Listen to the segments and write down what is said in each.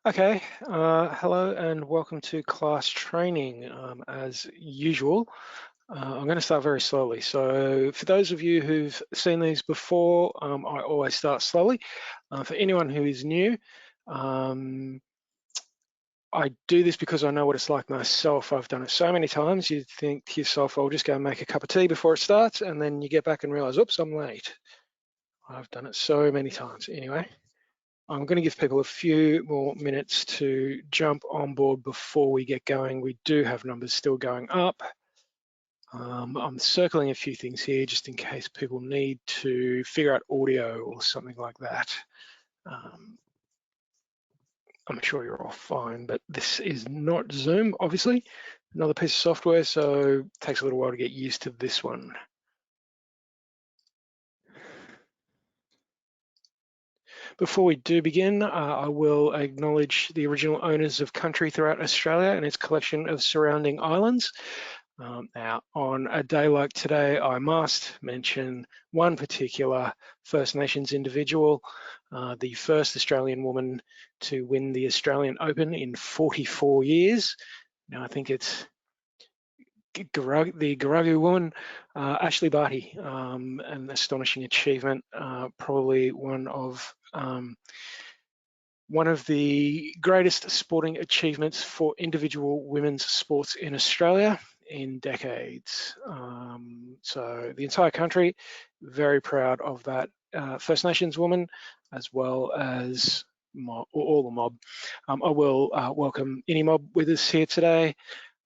Okay, hello and welcome to class training. As usual, I'm going to start very slowly. So for those of you who've seen these before, I always start slowly. For anyone who is new, um, I do this because I know what it's like myself. I've done it so many times. You think to yourself, I'll just go and make a cup of tea before it starts, and then you get back and realize, oops, I'm late. I've done it so many times. Anyway. I'm going to give people a few more minutes to jump on board before we get going. We do have numbers still going up. I'm circling a few things here just in case people need to figure out audio or something like that. I'm sure you're all fine, but this is not Zoom, obviously. Another piece of software, so it takes a little while to get used to this one. Before we do begin, I will acknowledge the original owners of country throughout Australia and its collection of surrounding islands. Now, on a day like today, I must mention one particular First Nations individual, the first Australian woman to win the Australian Open in 44 years. Now, I think it's the Garagu woman, Ashley Barty, an astonishing achievement, probably one of the greatest sporting achievements for individual women's sports in Australia in decades. So the entire country, very proud of that First Nations woman, as well as all the mob. I will welcome any mob with us here today,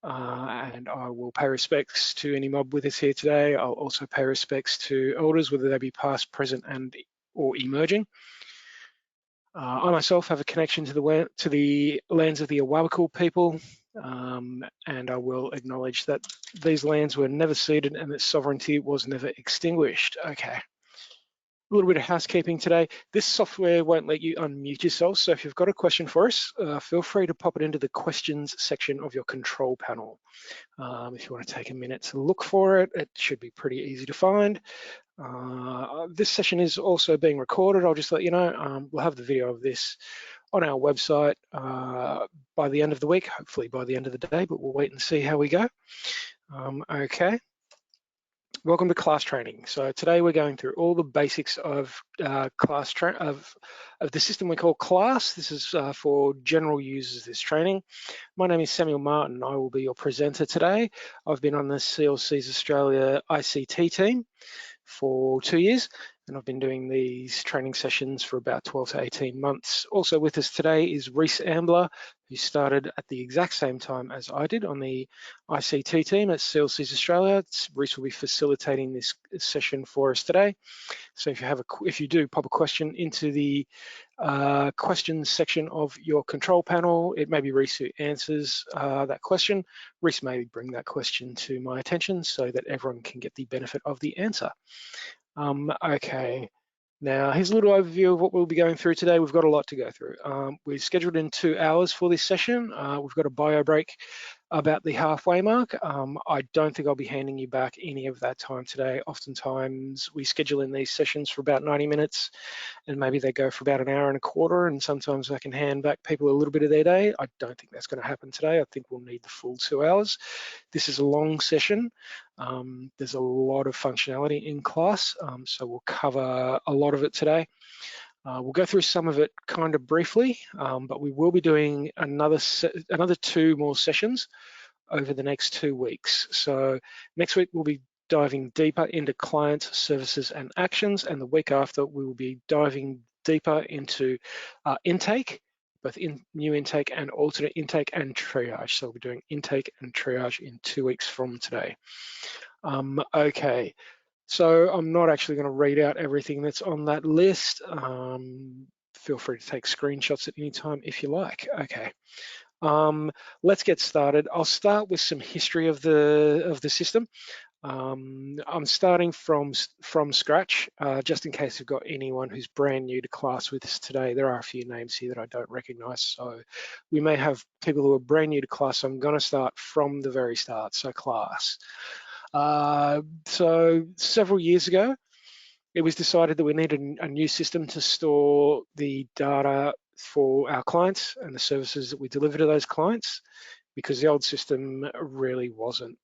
and I will pay respects to any mob with us here today. I'll also pay respects to elders, whether they be past, present, or emerging. I myself have a connection to the lands of the Awabakal people, and I will acknowledge that these lands were never ceded and that sovereignty was never extinguished. Okay. A little bit of housekeeping today. This software won't let you unmute yourself, so if you've got a question for us, feel free to pop it into the questions section of your control panel. If you want to take a minute to look for it, it should be pretty easy to find. This session is also being recorded. I'll just let you know. We'll have the video of this on our website by the end of the week, hopefully by the end of the day, but we'll wait and see how we go. Okay. Welcome to class training. So today we're going through all the basics of the system we call class. This is for general users, this training. My name is Samuel Martin. I will be your presenter today. I've been on the CLC's Australia ICT team for 2 years, and I've been doing these training sessions for about 12 to 18 months. Also with us today is Reese Ambler, who started at the exact same time as I did on the ICT team at CLC's Australia. Reese will be facilitating this session for us today. So if you do pop a question into the questions section of your control panel, it may be Reese who answers that question. Reese may bring that question to my attention so that everyone can get the benefit of the answer. Okay, now here's a little overview of what we'll be going through today. We've got a lot to go through. We're scheduled in 2 hours for this session. We've got a bio break about the halfway mark. I don't think I'll be handing you back any of that time today. Oftentimes we schedule in these sessions for about 90 minutes and maybe they go for about an hour and a quarter, and sometimes I can hand back people a little bit of their day. I don't think that's going to happen today. I think we'll need the full 2 hours. This is a long session. There's a lot of functionality in class, so we'll cover a lot of it today. We'll go through some of it kind of briefly, but we will be doing another 2 more sessions over the next 2 weeks. So next week we'll be diving deeper into clients, services, and actions, and the week after we will be diving deeper into intake, both new intake and alternate intake and triage. So we'll be doing intake and triage in 2 weeks from today. Okay. So I'm not actually going to read out everything that's on that list. Feel free to take screenshots at any time if you like. Okay, let's get started. I'll start with some history of the system. I'm starting from scratch, just in case you've got anyone who's brand new to class with us today. There are a few names here that I don't recognize, so we may have people who are brand new to class. So I'm going to start from the very start, so class. So several years ago, it was decided that we needed a new system to store the data for our clients and the services that we deliver to those clients, because the old system really wasn't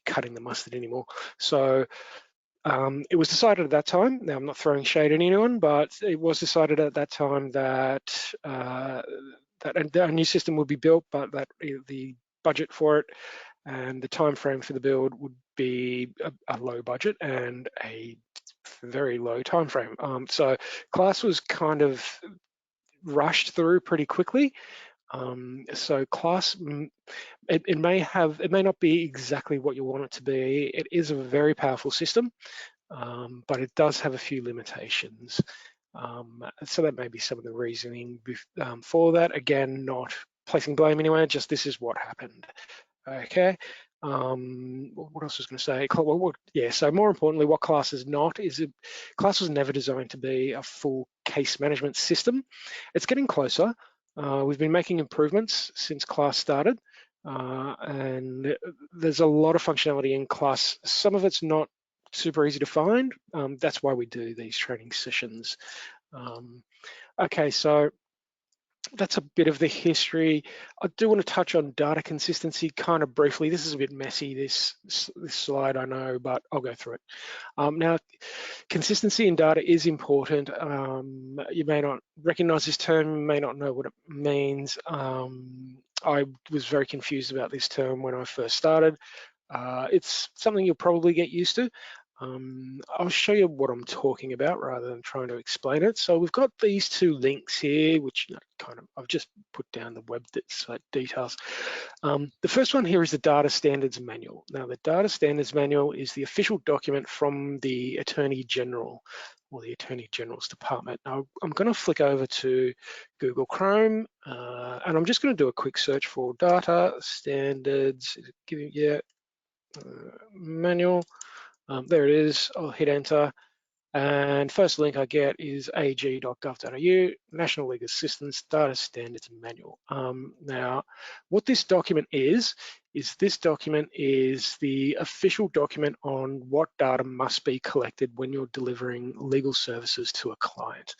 cutting the mustard anymore. So it was decided at that time, now I'm not throwing shade at anyone, but it was decided at that time that that a new system would be built, but that the budget for it and the time frame for the build would be a low budget and a very low time frame. So class was kind of rushed through pretty quickly. So class, it may not be exactly what you want it to be. It is a very powerful system, but it does have a few limitations. So that may be some of the reasoning for that. Again, not placing blame anywhere, just this is what happened. Okay. What else was going to say? Yeah, so more importantly, what class is not is class was never designed to be a full case management system. It's getting closer. We've been making improvements since class started, and there's a lot of functionality in class. Some of it's not super easy to find. That's why we do these training sessions. Okay, so that's a bit of the history. I do want to touch on data consistency kind of briefly. This is a bit messy, this slide, I know, but I'll go through it. Now, consistency in data is important. You may not recognize this term, you may not know what it means. I was very confused about this term when I first started. It's something you'll probably get used to. I'll show you what I'm talking about rather than trying to explain it. So we've got these two links here, which I've just put down the web details. The first one here is the Data Standards Manual. Now, the Data Standards Manual is the official document from the Attorney General or the Attorney General's Department. Now, I'm going to flick over to Google Chrome, and I'm just going to do a quick search for Data Standards. Manual. There it is. I'll hit enter. And first link I get is ag.gov.au, National Legal Assistance Data Standards Manual. Now, what this document is this document is the official document on what data must be collected when you're delivering legal services to a client.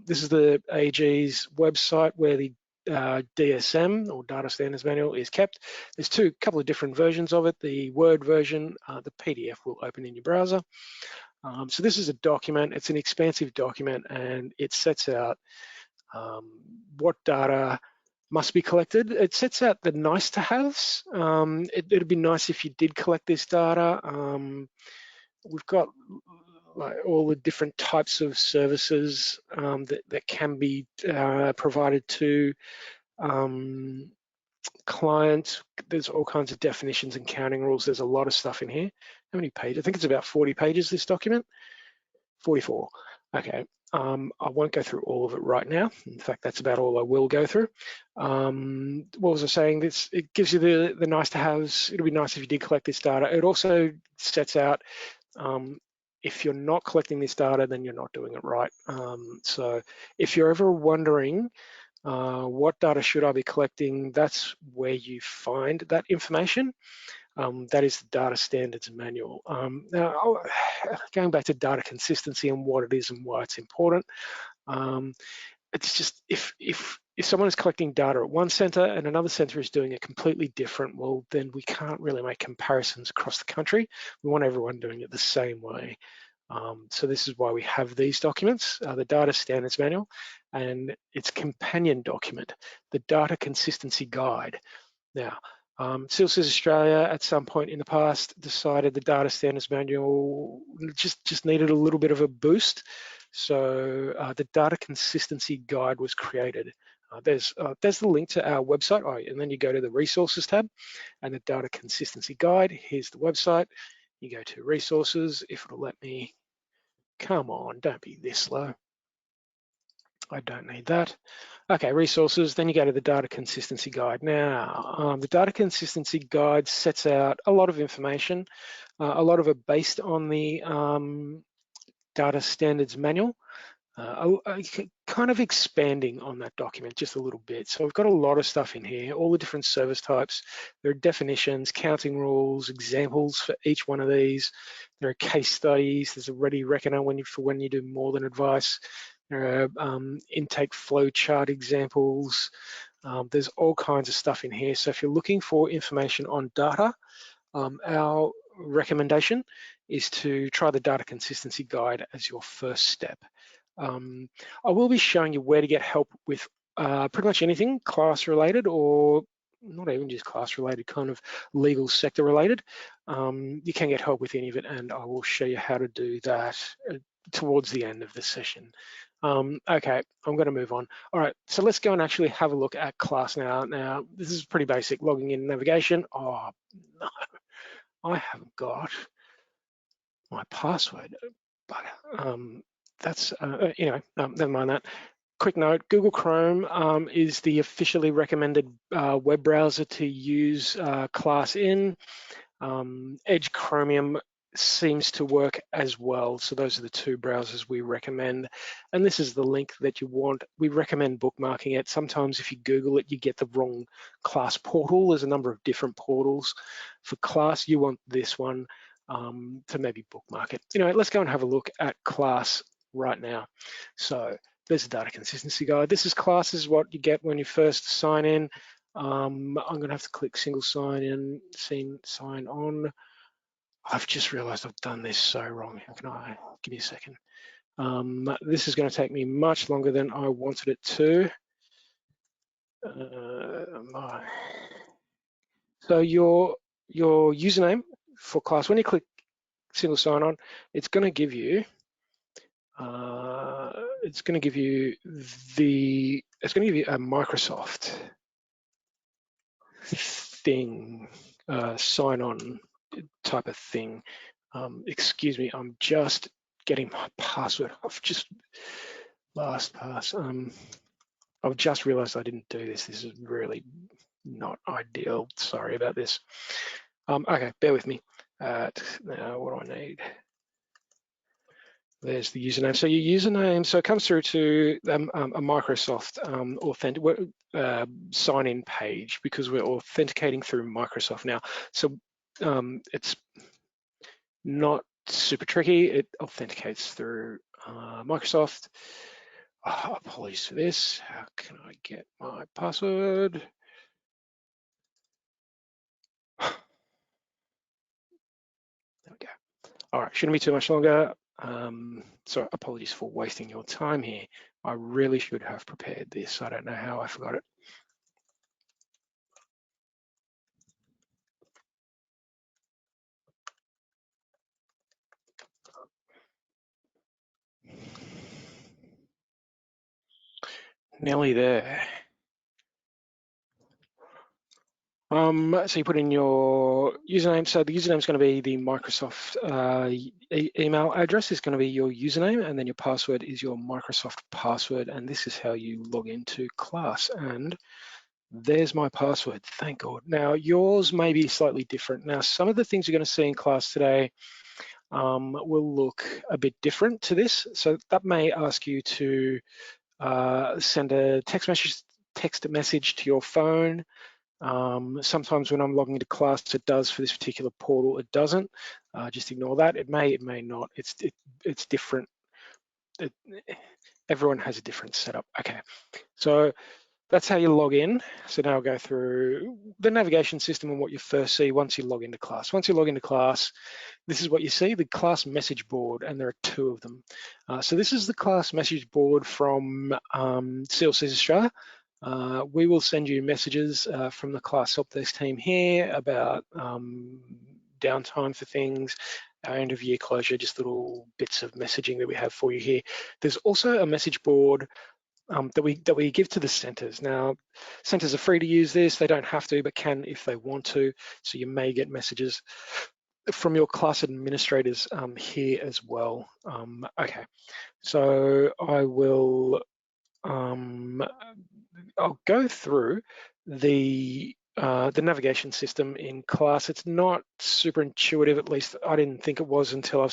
This is the AG's website where the DSM or Data Standards Manual is kept. There's a couple of different versions of it. The Word version, the PDF will open in your browser. So this is a document, it's an expansive document, and it sets out what data must be collected. It sets out the nice to haves. It'd be nice if you did collect this data. We've got like all the different types of services that can be provided to clients. There's all kinds of definitions and counting rules. There's a lot of stuff in here. How many pages? I think it's about 40 pages, this document. 44. Okay. I won't go through all of it right now. In fact, that's about all I will go through. What was I saying? It gives you the nice to haves. It'll be nice if you did collect this data. It also sets out if you're not collecting this data, then you're not doing it right. So if you're ever wondering what data should I be collecting, that's where you find that information. That is the Data Standards Manual. Now, going back to data consistency and what it is and why it's important, it's just if someone is collecting data at one center and another center is doing it completely different, well, then we can't really make comparisons across the country. We want everyone doing it the same way. So this is why we have these documents, the Data Standards Manual, and its companion document, the Data Consistency Guide. Now, Civil Service Australia at some point in the past decided the Data Standards Manual just needed a little bit of a boost. So the Data Consistency Guide was created. There's the link to our website, and then you go to the Resources tab and the Data Consistency Guide. Here's the website. You go to Resources, if it'll let me. Come on, don't be this slow. I don't need that. Okay, resources, then you go to the Data Consistency Guide. Now, the Data Consistency Guide sets out a lot of information, a lot of it based on the Data Standards Manual, kind of expanding on that document just a little bit. So we've got a lot of stuff in here, all the different service types. There are definitions, counting rules, examples for each one of these. There are case studies. There's a ready reckoner when you do more than advice. There are intake flow chart examples. There's all kinds of stuff in here. So if you're looking for information on data, our recommendation is to try the data consistency guide as your first step. I will be showing you where to get help with pretty much anything class related, or not even just class related, kind of legal sector related. You can get help with any of it, and I will show you how to do that towards the end of the session. Okay, I'm going to move on. All right, so let's go and actually have a look at class now. Now, this is pretty basic, logging in navigation. Oh, no, I haven't got my password, but that's, never mind that. Quick note, Google Chrome is the officially recommended web browser to use class in. Edge Chromium seems to work as well. So those are the two browsers we recommend. And this is the link that you want. We recommend bookmarking it. Sometimes if you Google it, you get the wrong class portal. There's a number of different portals. For class, you want this one to maybe bookmark it. Anyway, let's go and have a look at class right now. So there's the data consistency guide. This is class, this is what you get when you first sign in. I'm gonna have to click single sign in, sign on. I've just realized I've done this so wrong. How can I, give me a second. This is gonna take me much longer than I wanted it to. So your username for class, when you click single sign on, it's gonna give you, a Microsoft thing, sign on type of thing. Excuse me, I'm just getting my password. I've just LastPass. I've just realized I didn't do this. This is really not ideal. Sorry about this. Okay, bear with me. Now, what do I need? There's the username. So your username, so it comes through to a Microsoft authentic sign-in page, because we're authenticating through Microsoft now. So it's not super tricky. It authenticates through Microsoft. Oh, apologies for this. How can I get my password? There we go. All right, shouldn't be too much longer. So apologies for wasting your time here. I really should have prepared this. I don't know how I forgot it. Nearly there. So you put in your username. So the username is going to be the Microsoft email address is going to be your username, and then your password is your Microsoft password. And this is how you log into class. And there's my password, thank God. Now yours may be slightly different. Now some of the things you're going to see in class today will look a bit different to this. So that may ask you to send a text message to your phone. Sometimes when I'm logging into class, it does. For this particular portal, it doesn't. Just ignore that. It may not. It's different. Everyone has a different setup. Okay, so that's how you log in. So now I'll go through the navigation system and what you first see once you log into class. Once you log into class, this is what you see, the class message board, and there are two of them. So this is the class message board from CLCs Australia. We will send you messages from the class help desk team here about downtime for things, our end of year closure, just little bits of messaging that we have for you here. There's also a message board that we give to the centres. Now, centres are free to use this. They don't have to, but can if they want to. So you may get messages from your class administrators here as well. Okay, so I will, I'll go through the navigation system in class. It's not super intuitive, at least I didn't think it was until I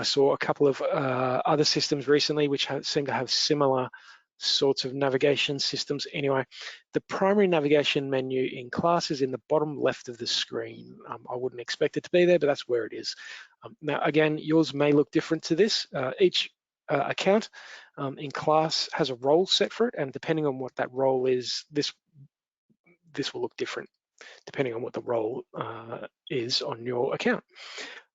saw a couple of other systems recently which seem to have similar sorts of navigation systems. Anyway, the primary navigation menu in class is in the bottom left of the screen. I wouldn't expect it to be there, but that's where it is. Now, again, yours may look different to this. Each account in class has a role set for it, and depending on what that role is, this will look different depending on what the role is on your account.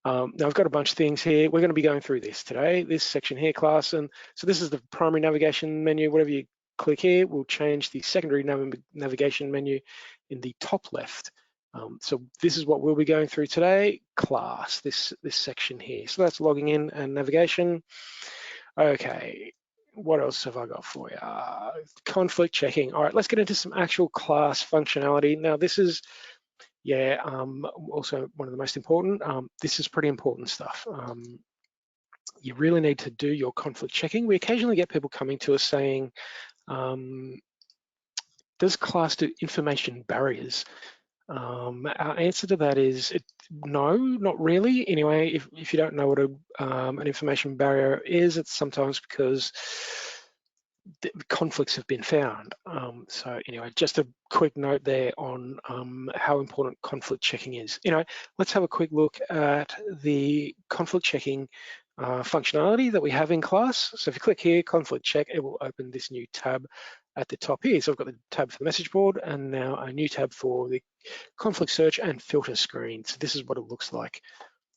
Now I've got a bunch of things here. We're going to be going through this today, this section here, class. And so this is the primary navigation menu. Whatever you click here will change the secondary navigation menu in the top left. So this is what we'll be going through today, class, this section here. So that's logging in and navigation. Okay, what else have I got for you? Conflict checking. All right, let's get into some actual class functionality. Now this is, yeah, also one of the most important. This is pretty important stuff. You really need to do your conflict checking. We occasionally get people coming to us saying, does class do information barriers? Our answer to that is no, not really. Anyway, if you don't know what an information barrier is, it's sometimes because conflicts have been found. So anyway, just a quick note there on how important conflict checking is. Let's have a quick look at the conflict checking functionality that we have in class. So if you click here, conflict check, it will open this new tab at the top here. So I've got the tab for the message board and now a new tab for the conflict search and filter screen. So this is what it looks like.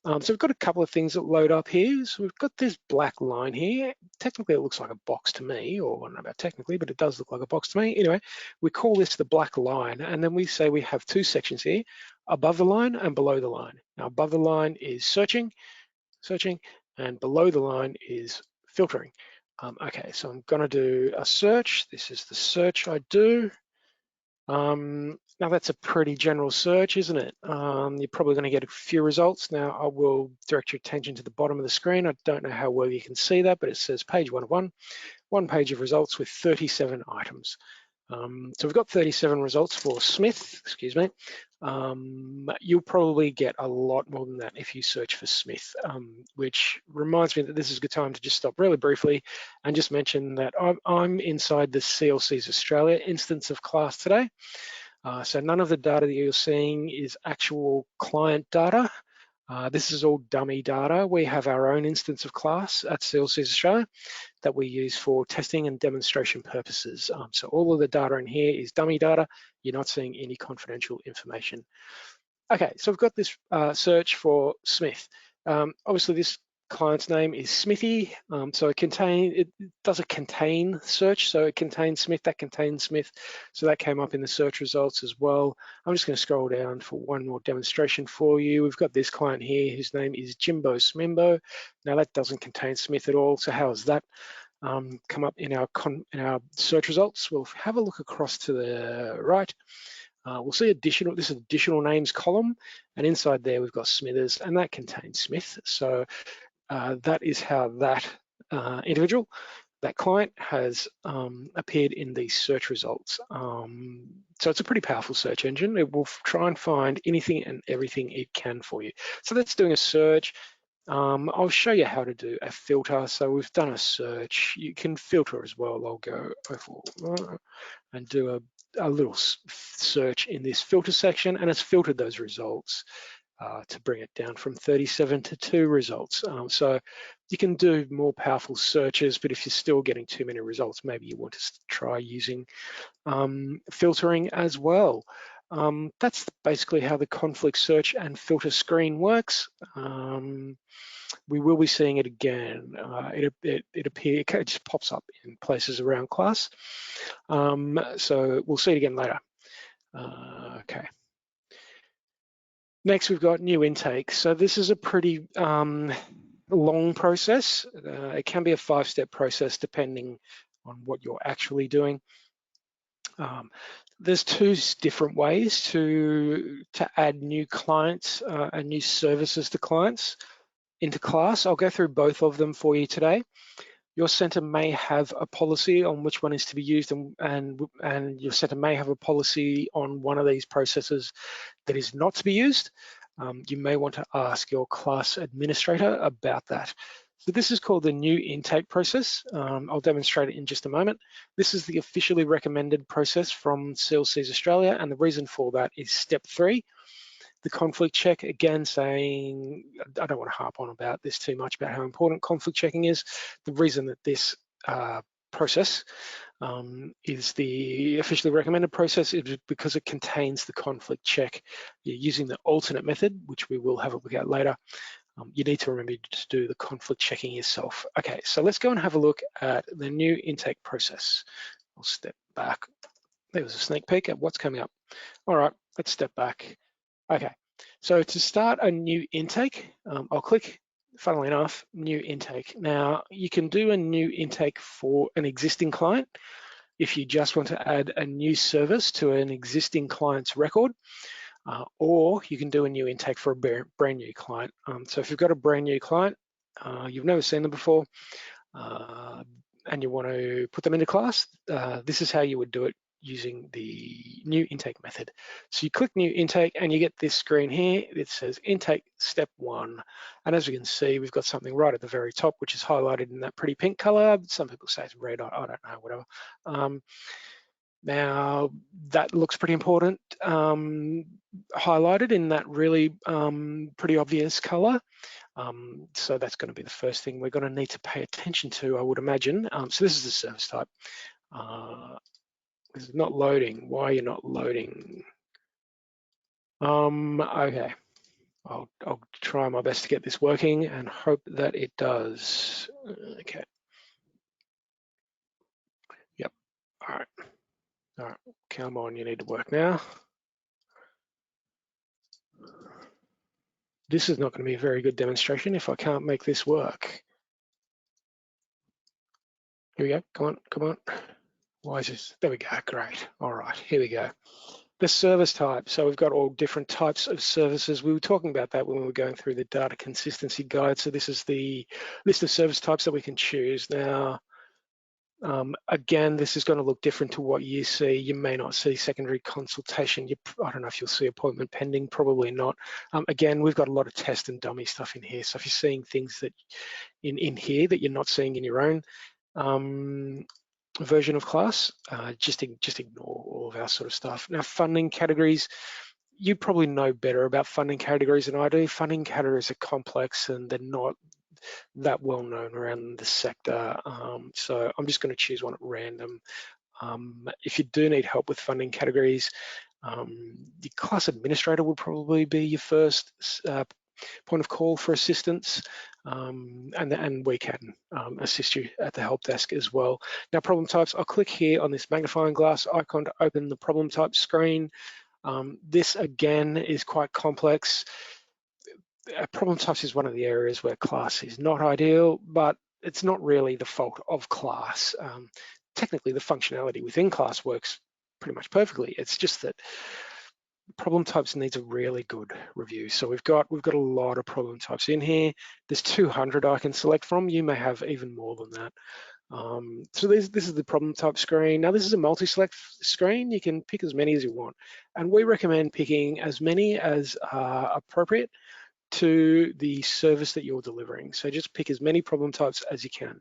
So we've got a couple of things that load up here. So we've got this black line here. Technically, it looks like a box to me, or I don't know about technically, but it does look like a box to me. Anyway, we call this the black line, and then we say we have two sections here, above the line and below the line. Now, above the line is searching, and below the line is filtering. Okay, so I'm gonna do a search. This is the search I do. Now that's a pretty general search, isn't it? You're probably going to get a few results. Now I will direct your attention to the bottom of the screen. I don't know how well you can see that, but it says page 1 of 1 page of results with 37 items. So we've got 37 results for Smith, excuse me. You'll probably get a lot more than that if you search for Smith, which reminds me that this is a good time to just stop really briefly and just mention that I'm inside the CLC's Australia instance of class today. So none of the data that you're seeing is actual client data. This is all dummy data. We have our own instance of class at CLC's Australia that we use for testing and demonstration purposes. So all of the data in here is dummy data. You're not seeing any confidential information. Okay, so we've got this search for Smith. Obviously this client's name is Smithy, so it does a contain search, so it contains Smith, that contains Smith, so that came up in the search results as well. I'm just going to scroll down for one more demonstration for you. We've got this client here whose name is Jimbo Smimbo. Now that doesn't contain Smith at all, so how has that come up in our search results? We'll have a look across to the right. We'll see this is additional names column, and inside there we've got Smithers, and that contains Smith. So that is how that individual, that client, has appeared in these search results. So it's a pretty powerful search engine. It will try and find anything and everything it can for you. So that's doing a search. I'll show you how to do a filter. So we've done a search. You can filter as well. I'll go and do a little search in this filter section, and it's filtered those results to bring it down from 37 to 2 results. So you can do more powerful searches, but if you're still getting too many results, maybe you want to try using filtering as well. That's basically how the conflict search and filter screen works. We will be seeing it again. It just pops up in places around class. So we'll see it again later. Okay. Next, we've got new intake. So this is a pretty long process. It can be a 5-step process depending on what you're actually doing. There's 2 different ways to add new clients and new services to clients into class. I'll go through both of them for you today. Your center may have a policy on which one is to be used, and your center may have a policy on one of these processes that is not to be used. You may want to ask your class administrator about that. So this is called the new intake process. I'll demonstrate it in just a moment. This is the officially recommended process from CLC's Australia, and the reason for that is step 3. The conflict check, again, saying, I don't want to harp on about this too much about how important conflict checking is. The reason that this process is the officially recommended process is because it contains the conflict check. You're using the alternate method, which we will have a look at later. You need to remember to do the conflict checking yourself. Okay, so let's go and have a look at the new intake process. I'll step back. There was a sneak peek at what's coming up. All right, let's step back. Okay, so to start a new intake, I'll click, funnily enough, new intake. Now, you can do a new intake for an existing client if you just want to add a new service to an existing client's record, or you can do a new intake for a brand new client. So if you've got a brand new client, you've never seen them before, and you want to put them into class, this is how you would do it using the new intake method. So you click new intake and you get this screen here. It says intake step 1. And as we can see, we've got something right at the very top, which is highlighted in that pretty pink color. Some people say it's red, I don't know, whatever. Now, that looks pretty important, highlighted in that really pretty obvious color. So that's going to be the first thing we're going to need to pay attention to, I would imagine. So this is the service type. This is not loading. Why are you not loading? Okay, I'll try my best to get this working and hope that it does. Okay. Yep. All right. Come on, you need to work now. This is not going to be a very good demonstration if I can't make this work. Here we go. Come on. Why is this? There we go. Great. All right. Here we go. The service type. So we've got all different types of services. We were talking about that when we were going through the data consistency guide. So this is the list of service types that we can choose. Now, again, this is going to look different to what you see. You may not see secondary consultation. I don't know if you'll see appointment pending, probably not. Again, we've got a lot of test and dummy stuff in here. So if you're seeing things that in here that you're not seeing in your own version of class, just ignore all of our sort of stuff. Now, funding categories, you probably know better about funding categories than I do. Funding categories are complex and they're not that well known around the sector. So I'm just going to choose one at random. If you do need help with funding categories, the class administrator would probably be your first point of call for assistance, and we can assist you at the help desk as well. Now, problem types, I'll click here on this magnifying glass icon to open the problem type screen. This again is quite complex. Problem types is one of the areas where class is not ideal, but it's not really the fault of class. Technically, the functionality within class works pretty much perfectly. It's just that problem types needs a really good review. So we've got a lot of problem types in here. There's 200 I can select from. You may have even more than that. So this is the problem type screen. Now this is a multi-select screen. You can pick as many as you want. And we recommend picking as many as are appropriate to the service that you're delivering. So just pick as many problem types as you can.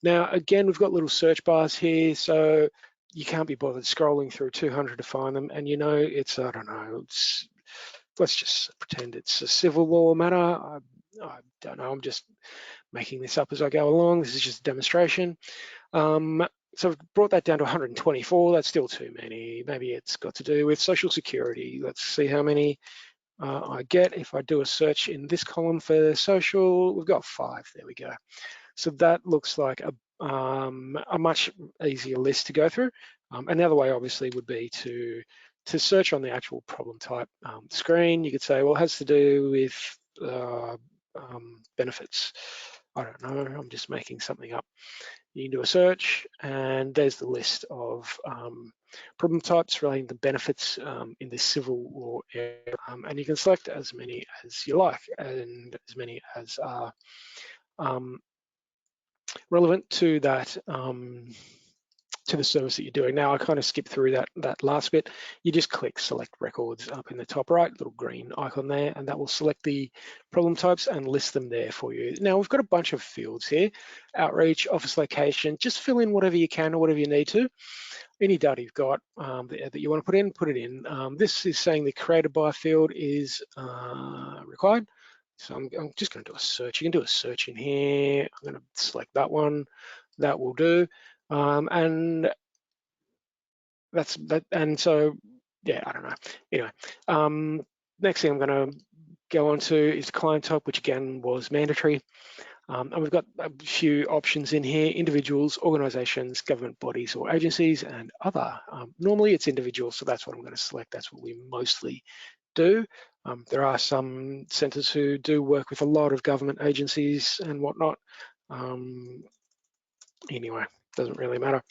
Now, again, we've got little search bars here, so you can't be bothered scrolling through 200 to find them. And you know, it's, I don't know, let's just pretend it's a civil law matter. I don't know, I'm just making this up as I go along. This is just a demonstration. So I've brought that down to 124. That's still too many. Maybe it's got to do with Social Security. Let's see how many I get if I do a search in this column for social. We've got 5. There we go. So that looks like a much easier list to go through. Another way, obviously, would be to search on the actual problem type screen. You could say, well, it has to do with benefits. I don't know. I'm just making something up. You can do a search, and there's the list of problem types relating to benefits in the civil law area. And you can select as many as you like, and as many as are relevant to that to the service that you're doing. Now I kind of skipped through that last bit. You just click select records up in the top right, little green icon there, and that will select the problem types and list them there for you. Now we've got a bunch of fields here: outreach, office location. Just fill in whatever you can or whatever you need to. Any data you've got that you want to put it in. This is saying the created by field is required. So I'm just going to do a search. You can do a search in here. I'm going to select that one. That will do. And that's that. And so, yeah, I don't know. Anyway, next thing I'm going to go on to is client type, which again was mandatory. And we've got a few options in here: individuals, organizations, government bodies or agencies, and other. Normally it's individuals, so that's what I'm going to select. That's what we mostly do. There are some centres who do work with a lot of government agencies and whatnot. Anyway, doesn't really matter.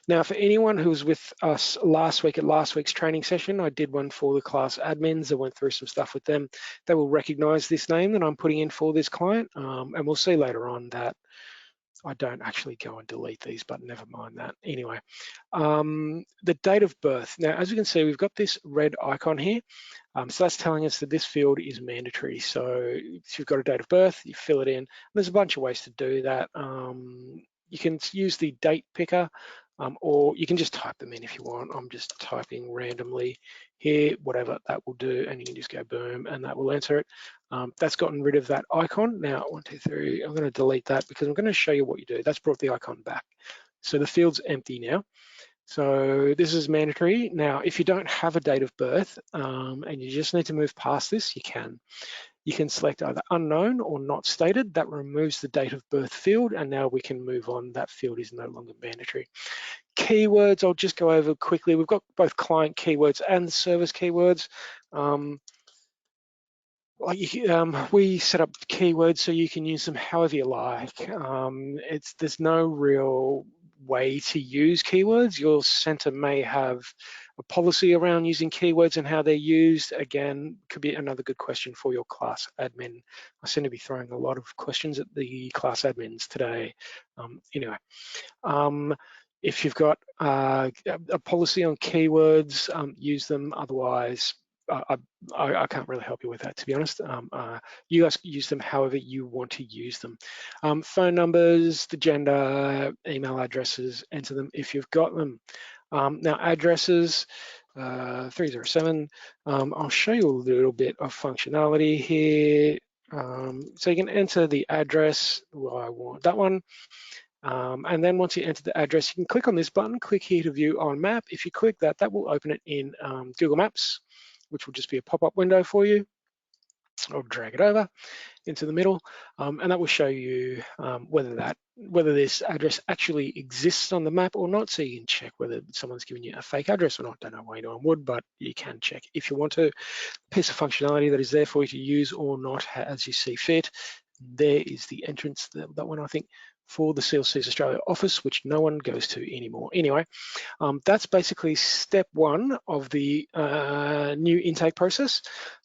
Now, for anyone who was with us last week at last week's training session, I did one for the class admins. I went through some stuff with them. They will recognize this name that I'm putting in for this client. And we'll see later on that I don't actually go and delete these, but never mind that. Anyway, the date of birth. Now, as you can see, we've got this red icon here. So that's telling us that this field is mandatory. So if you've got a date of birth, you fill it in. There's a bunch of ways to do that. You can use the date picker, or you can just type them in if you want. I'm just typing randomly here, whatever that will do, and you can just go boom, and that will answer it. That's gotten rid of that icon. Now, 1, 2, 3, I'm going to delete that because I'm going to show you what you do. That's brought the icon back. So the field's empty now. So this is mandatory. Now, if you don't have a date of birth and you just need to move past this, you can. You can select either unknown or not stated. That removes the date of birth field, and now we can move on. That field is no longer mandatory. Keywords, I'll just go over quickly. We've got both client keywords and service keywords. We set up keywords so you can use them however you like. There's no real way to use keywords. Your center may have a policy around using keywords and how they're used. Again, could be another good question for your class admin. I seem to be throwing a lot of questions at the class admins today. Anyway, if you've got a policy on keywords, use them. Otherwise, I can't really help you with that, to be honest. You guys use them however you want to use them. Phone numbers, the gender, email addresses, enter them if you've got them. Now, addresses, 307. I'll show you a little bit of functionality here. So you can enter the address. Well, I want that one. And then once you enter the address, you can click on this button, click here to view on map. If you click that, that will open it in Google Maps, which will just be a pop-up window for you. I'll drag it over into the middle, and that will show you whether this address actually exists on the map or not, so you can check whether someone's given you a fake address or not. Don't know why anyone would, but you can check if you want to. Piece of functionality that is there for you to use or not as you see fit. There is the entrance, that one I think, for the CLC's Australia office, which no one goes to anymore. Anyway, that's basically step one of the new intake process.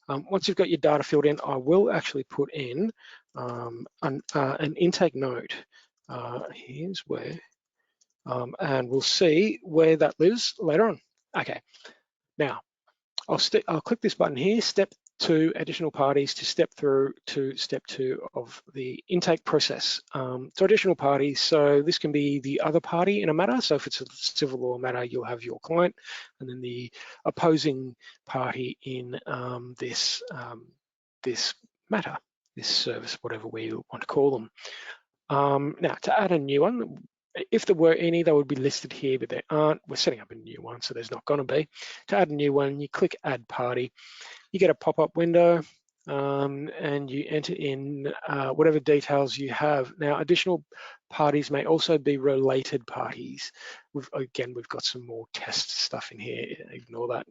Once you've got your data filled in, I will actually put in an intake note. Here's where, and we'll see where that lives later on. Okay, now I'll click this button here, step 2, additional parties, to step through to step 2 of the intake process. So additional parties, so this can be the other party in a matter. So if it's a civil law matter, you'll have your client and then the opposing party in this matter, this service, whatever we want to call them. Now, to add a new one, if there were any, they would be listed here, but there aren't. We're setting up a new one, so there's not going to be. To add a new one, you click Add Party. You get a pop-up window, and you enter in whatever details you have. Now, additional parties may also be related parties. Again, we've got some more test stuff in here. Ignore that.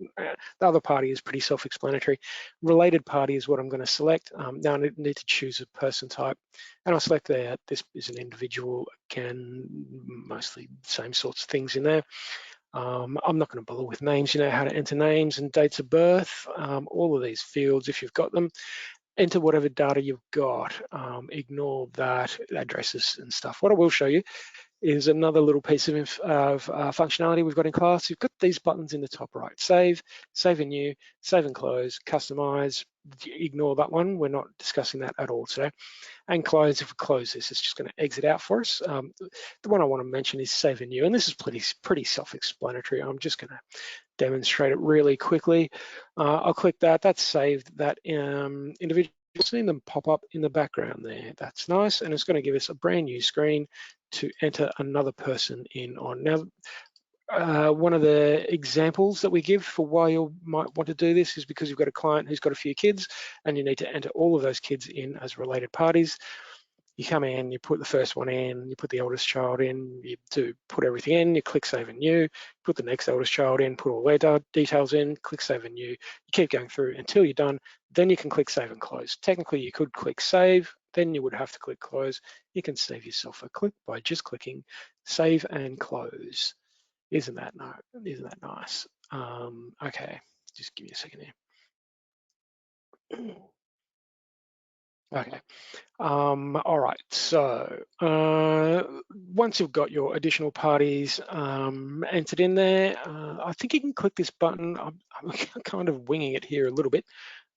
The other party is pretty self-explanatory. Related party is what I'm going to select. Now I need to choose a person type, and I'll select that. This is an individual. Again, mostly the same sorts of things in there. I'm not going to bother with names. You know how to enter names and dates of birth. All of these fields, if you've got them, enter whatever data you've got. Ignore that, addresses and stuff. What I will show you is another little piece of functionality we've got in class. You've got these buttons in the top right: save, save and new, save and close, customize. Ignore that one. We're not discussing that at all today. And close. If we close this, it's just going to exit out for us. The one I want to mention is save and new, and this is pretty self-explanatory. I'm just going to demonstrate it really quickly. I'll click that. That's saved that individual. Seeing them pop up in the background there. That's nice, and it's going to give us a brand new screen to enter another person in on. Now, one of the examples that we give for why you might want to do this is because you've got a client who's got a few kids and you need to enter all of those kids in as related parties. You come in, you put the first one in, you put the eldest child in, you do put everything in, you click save and new, put the next eldest child in, put all their details in, click save and new. You keep going through until you're done, then you can click save and close. Technically, you could click save, then you would have to click close. You can save yourself a click by just clicking save and close. Isn't that nice? Okay, just give me a second here. Okay. All right, so once you've got your additional parties entered in there, I think you can click this button. I'm kind of winging it here a little bit.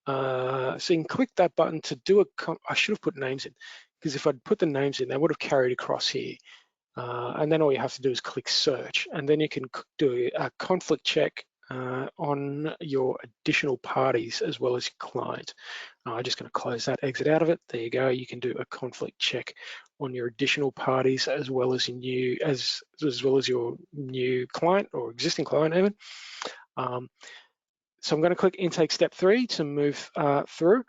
So you can click that button to do I should have put names in, because if I'd put the names in, they would have carried across here. And then all you have to do is click search, and then you can do a conflict check on your additional parties as well as your client. I'm just going to close that, exit out of it. There you go. You can do a conflict check on your additional parties as well as your new client or existing client even. So I'm going to click intake step 3 to move through,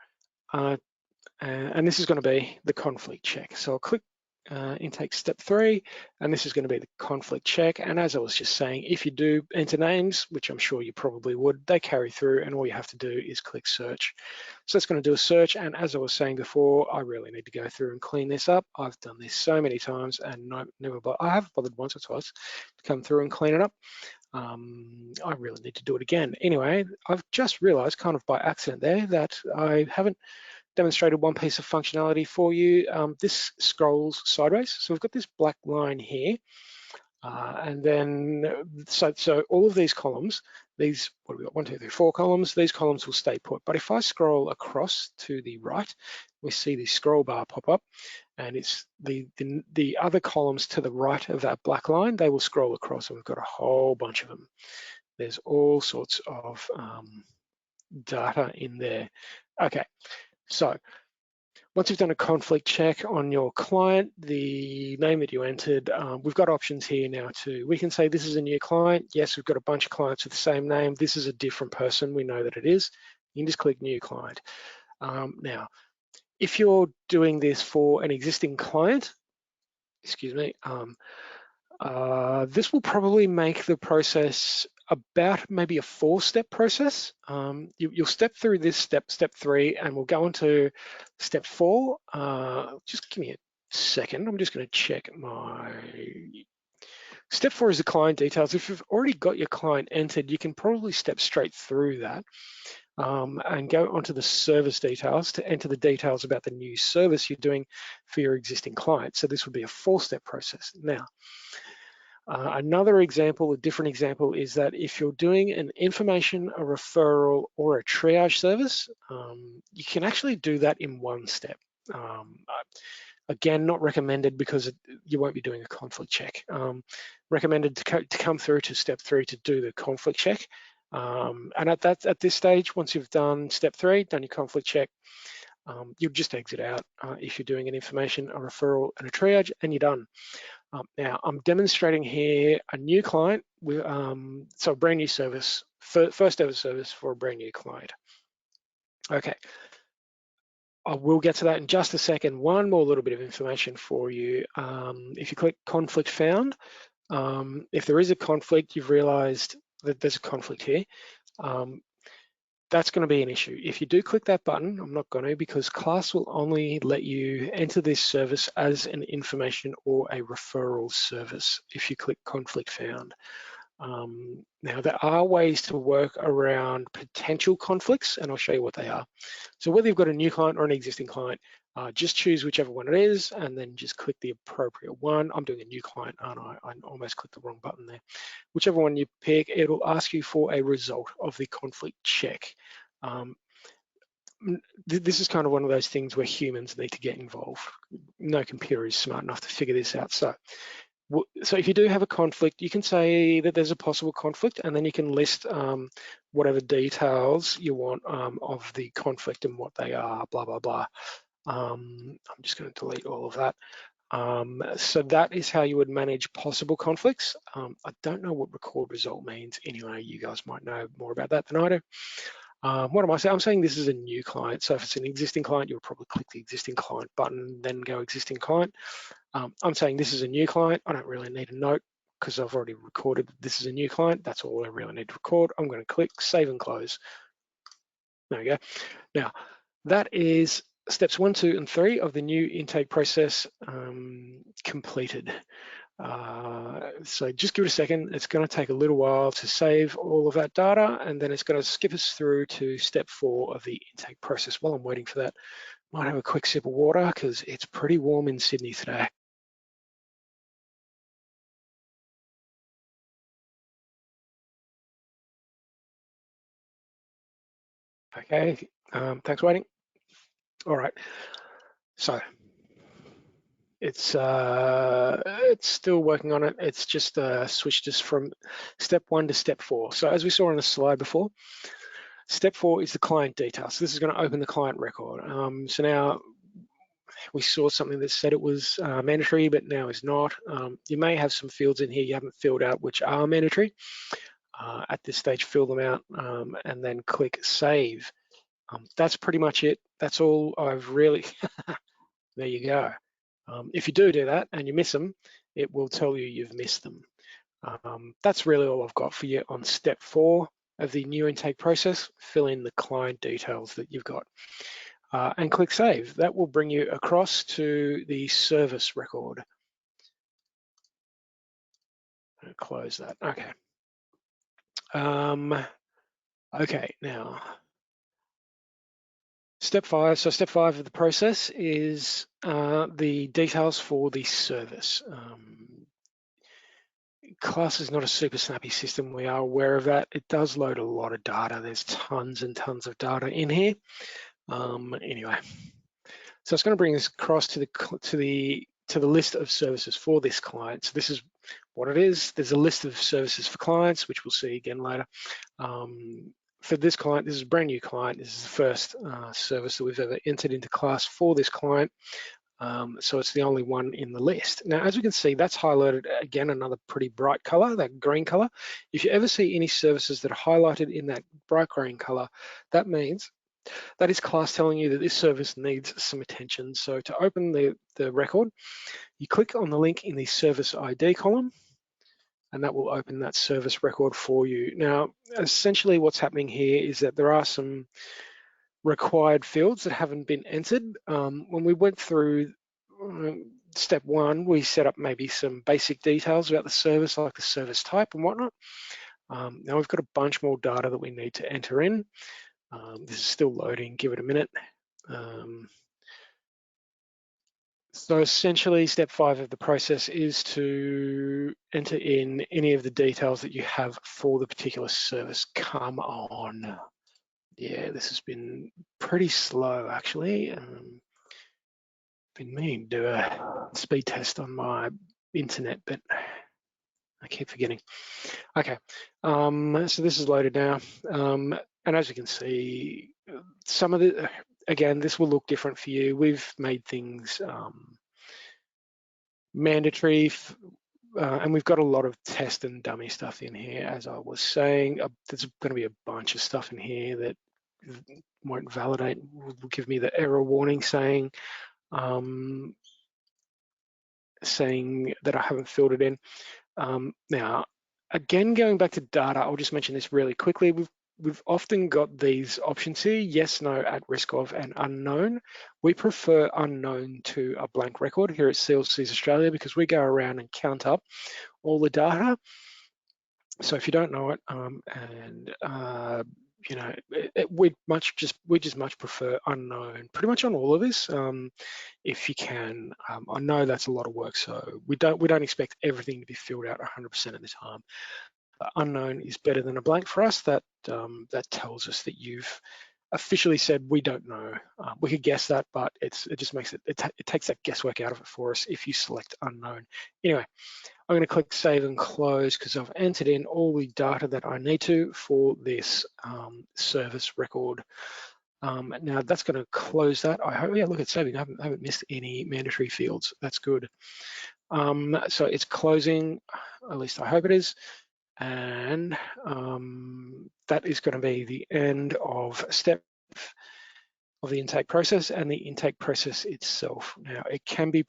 and this is going to be the conflict check. So I'll click intake step 3, and this is going to be the conflict check. And as I was just saying, if you do enter names, which I'm sure you probably would, they carry through, and all you have to do is click search. So it's going to do a search, and as I was saying before, I really need to go through and clean this up. I've done this so many times, and I have bothered once or twice to come through and clean it up. I really need to do it again. Anyway, I've just realized kind of by accident there that I haven't demonstrated one piece of functionality for you. This scrolls sideways. So we've got this black line here. And then, so all of these columns, what have we got? 1, 2, 3, 4 columns. These columns will stay put. But if I scroll across to the right, we see the scroll bar pop up, and it's the other columns to the right of that black line, they will scroll across, and we've got a whole bunch of them. There's all sorts of data in there. Okay. So once you've done a conflict check on your client, the name that you entered, we've got options here now too. We can say this is a new client. Yes, we've got a bunch of clients with the same name. This is a different person. We know that it is. You can just click new client. Now, if you're doing this for an existing client, excuse me, this will probably make the process about maybe a 4-step process. You'll step through this step 3, and we'll go into step 4. Just give me a second. I'm just going to check my step 4 is the client details. If you've already got your client entered, you can probably step straight through that and go onto the service details to enter the details about the new service you're doing for your existing client. So this would be a 4-step process. Now, another example, a different example, is that if you're doing an information, a referral, or a triage service, you can actually do that in 1 step. Again, not recommended because you won't be doing a conflict check. Recommended to come through to step 3 to do the conflict check. And at this stage, once you've done step 3, done your conflict check, you'll just exit out if you're doing an information, a referral, and a triage, and you're done. Now, I'm demonstrating here a new client, so a brand new service, first ever service for a brand new client. Okay, I will get to that in just a second. One more little bit of information for you. If you click conflict found, if there is a conflict, you've realized that there's a conflict here. That's going to be an issue. If you do click that button, I'm not going to, because class will only let you enter this service as an information or a referral service if you click conflict found. Now, there are ways to work around potential conflicts, and I'll show you what they are. So whether you've got a new client or an existing client, Just choose whichever one it is and then just click the appropriate one. I'm doing a new client, aren't I? I almost clicked the wrong button there. Whichever one you pick, it'll ask you for a result of the conflict check. This is kind of one of those things where humans need to get involved. No computer is smart enough to figure this out. So if you do have a conflict, you can say that there's a possible conflict, and then you can list whatever details you want of the conflict and what they are, blah, blah, blah. I'm just going to delete all of that. So that is how you would manage possible conflicts. I don't know what record result means. Anyway, you guys might know more about that than I do. What am I saying? I'm saying this is a new client. So if it's an existing client, you'll probably click the existing client button, then go existing client. I'm saying this is a new client. I don't really need a note because I've already recorded this is a new client. That's all I really need to record. I'm going to click save and close. There we go. Now, that is steps 1, 2, and 3 of the new intake process completed. So just give it a second. It's going to take a little while to save all of that data, and then it's going to skip us through to step 4 of the intake process. While I'm waiting for that, I might have a quick sip of water because it's pretty warm in Sydney today. Okay, thanks for waiting. All right, so it's still working on it. It's just switched us from step 1 to step 4. So as we saw on the slide before, step 4 is the client details. So this is going to open the client record. So now we saw something that said it was mandatory, but now is not. You may have some fields in here you haven't filled out which are mandatory. At this stage, fill them out and then click save. That's pretty much it. That's all I've really, there you go. If you do that and you miss them, it will tell you you've missed them. That's really all I've got for you on step 4 of the new intake process. Fill in the client details that you've got and click save. That will bring you across to the service record. Close that. Okay. Okay, now step 5. So step 5 of the process is the details for the service. Class is not a super snappy system. We are aware of that. It does load a lot of data. There's tons and tons of data in here. Anyway, so it's going to bring us across to the list of services for this client. So this is what it is. There's a list of services for clients, which we'll see again later. For this client, this is a brand new client. This is the first service that we've ever entered into class for this client. So it's the only one in the list. Now, as we can see, that's highlighted again, another pretty bright color, that green color. If you ever see any services that are highlighted in that bright green color, that means that is class telling you that this service needs some attention. So to open the record, you click on the link in the service ID column, and that will open that service record for you. Now, essentially what's happening here is that there are some required fields that haven't been entered. When we went through step 1, we set up maybe some basic details about the service, like the service type and whatnot. Now we've got a bunch more data that we need to enter in. This is still loading, give it a minute. So essentially step 5 of the process is to enter in any of the details that you have for the particular service. Come on. Yeah, this has been pretty slow actually. Been meaning to do a speed test on my internet, but I keep forgetting. Okay, so this is loaded now. And as you can see, some of the, again, this will look different for you. We've made things mandatory, and we've got a lot of test and dummy stuff in here. As I was saying, there's going to be a bunch of stuff in here that won't validate, will give me the error warning saying that I haven't filled it in. Now, again, going back to data, I'll just mention this really quickly. We've often got these options here, yes, no, at risk of, and unknown. We prefer unknown to a blank record here at CLCs Australia because we go around and count up all the data. So if you don't know it, you know, we'd just much prefer unknown pretty much on all of this, if you can. I know that's a lot of work, so we don't expect everything to be filled out 100% of the time. Unknown is better than a blank for us. That tells us that you've officially said we don't know. We could guess that, but it just makes it takes that guesswork out of it for us if you select unknown. Anyway, I'm going to click save and close because I've entered in all the data that I need to for this service record. Now that's going to close that. I hope, yeah, look, it's saving. I haven't missed any mandatory fields. That's good. So it's closing, at least I hope it is. And that is going to be the end of step of the intake process and the intake process itself. Now, it can be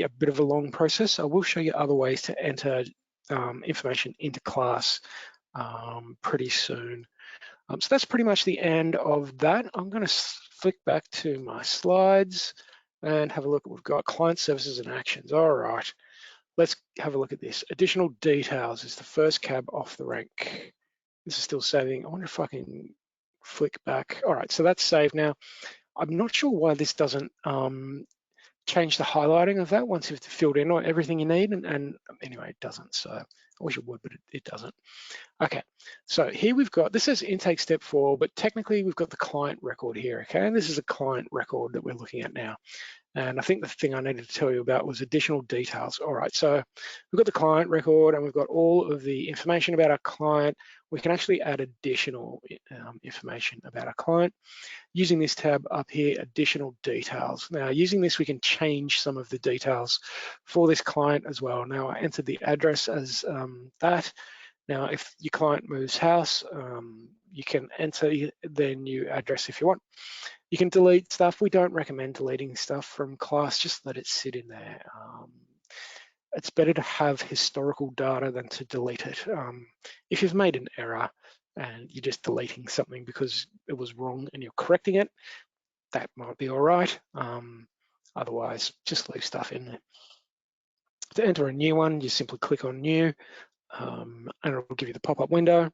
a bit of a long process. I will show you other ways to enter information into class pretty soon. So that's pretty much the end of that. I'm going to flick back to my slides and have a look. We've got client services and actions. All right. Let's have a look at this. Additional details is the first cab off the rank. This is still saving. I wonder if I can flick back. All right, so that's saved now. I'm not sure why this doesn't change the highlighting of that once you've filled in on everything you need. And anyway, it doesn't. So I wish it would, but it doesn't. Okay, so here we've got, this is intake step 4, but technically we've got the client record here, okay? And this is a client record that we're looking at now. And I think the thing I needed to tell you about was additional details. All right, so we've got the client record and we've got all of the information about our client. We can actually add additional information about our client using this tab up here, additional details. Now, using this, we can change some of the details for this client as well. Now, I entered the address as that. Now, if your client moves house, you can enter their new address if you want. You can delete stuff. We don't recommend deleting stuff from class, just let it sit in there. It's better to have historical data than to delete it. If you've made an error and you're just deleting something because it was wrong and you're correcting it, that might be all right. Otherwise, just leave stuff in there. To enter a new one, you simply click on new. And it will give you the pop-up window.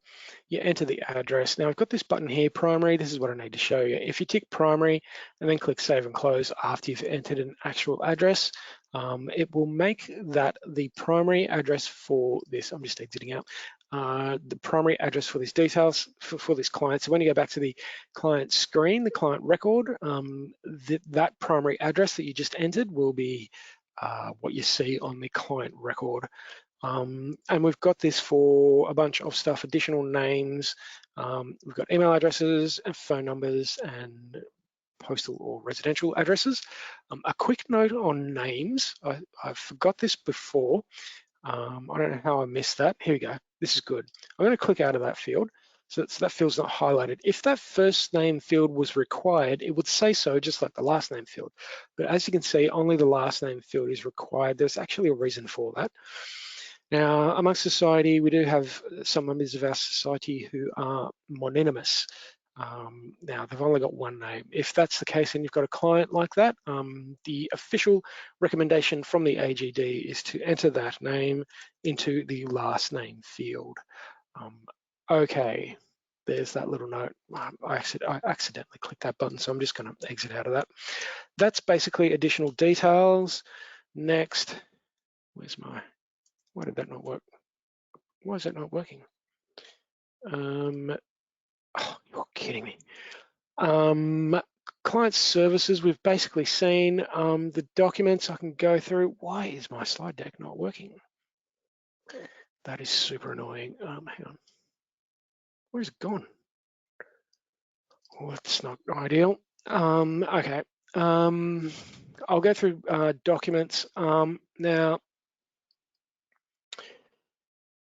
You enter the address. Now I've got this button here, primary. This is what I need to show you. If you tick primary and then click save and close after you've entered an actual address, it will make that the primary address for this. I'm just exiting out. The primary address for these details for this client. So when you go back to the client screen, the client record, that primary address that you just entered will be what you see on the client record. And we've got this for a bunch of stuff, additional names. We've got email addresses and phone numbers and postal or residential addresses. A quick note on names. I forgot this before. I don't know how I missed that. Here we go. This is good. I'm going to click out of that field. So that field's not highlighted. If that first name field was required, it would say so, just like the last name field. But as you can see, only the last name field is required. There's actually a reason for that. Now, amongst society, we do have some members of our society who are mononymous. Now, they've only got one name. If that's the case and you've got a client like that, the official recommendation from the AGD is to enter that name into the last name field. Okay, there's that little note. I accidentally clicked that button, so I'm just going to exit out of that. That's basically additional details. Next, where's my... Why did that not work? Why is that not working? Oh, you're kidding me. Client services, we've basically seen. The documents I can go through. Why is my slide deck not working? That is super annoying. Hang on. Where's it gone? Oh, that's not ideal. Okay. I'll go through documents. Now,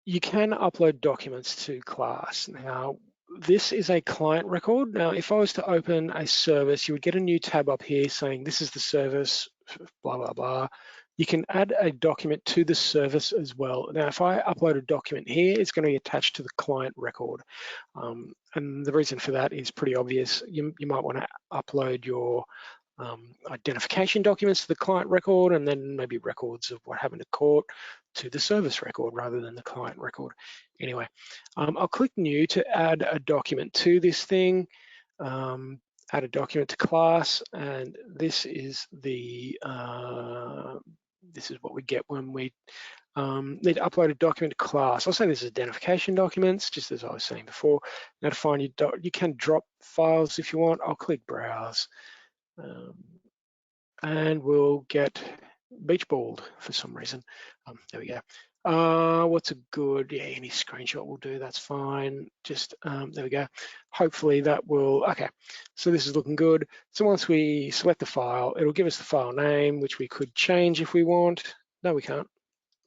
you can upload documents to class. Now, this is a client record. Now, if I was to open a service, you would get a new tab up here saying this is the service, blah, blah, blah. You can add a document to the service as well. Now, if I upload a document here, it's going to be attached to the client record. And the reason for that is pretty obvious. You might want to upload your identification documents to the client record, and then maybe records of what happened at court to the service record rather than the client record. Anyway, I'll click New to add a document to this thing. Add a document to class, and this is the this is what we get when we need to upload a document to class. I'll say this is identification documents, just as I was saying before. Now to find you can drop files if you want. I'll click Browse, and we'll get beach balled for some reason. There we go. What's a good, yeah, any screenshot will do, that's fine. Just, there we go. Hopefully that will, okay. So this is looking good. So once we select the file, it'll give us the file name, which we could change if we want. No, we can't.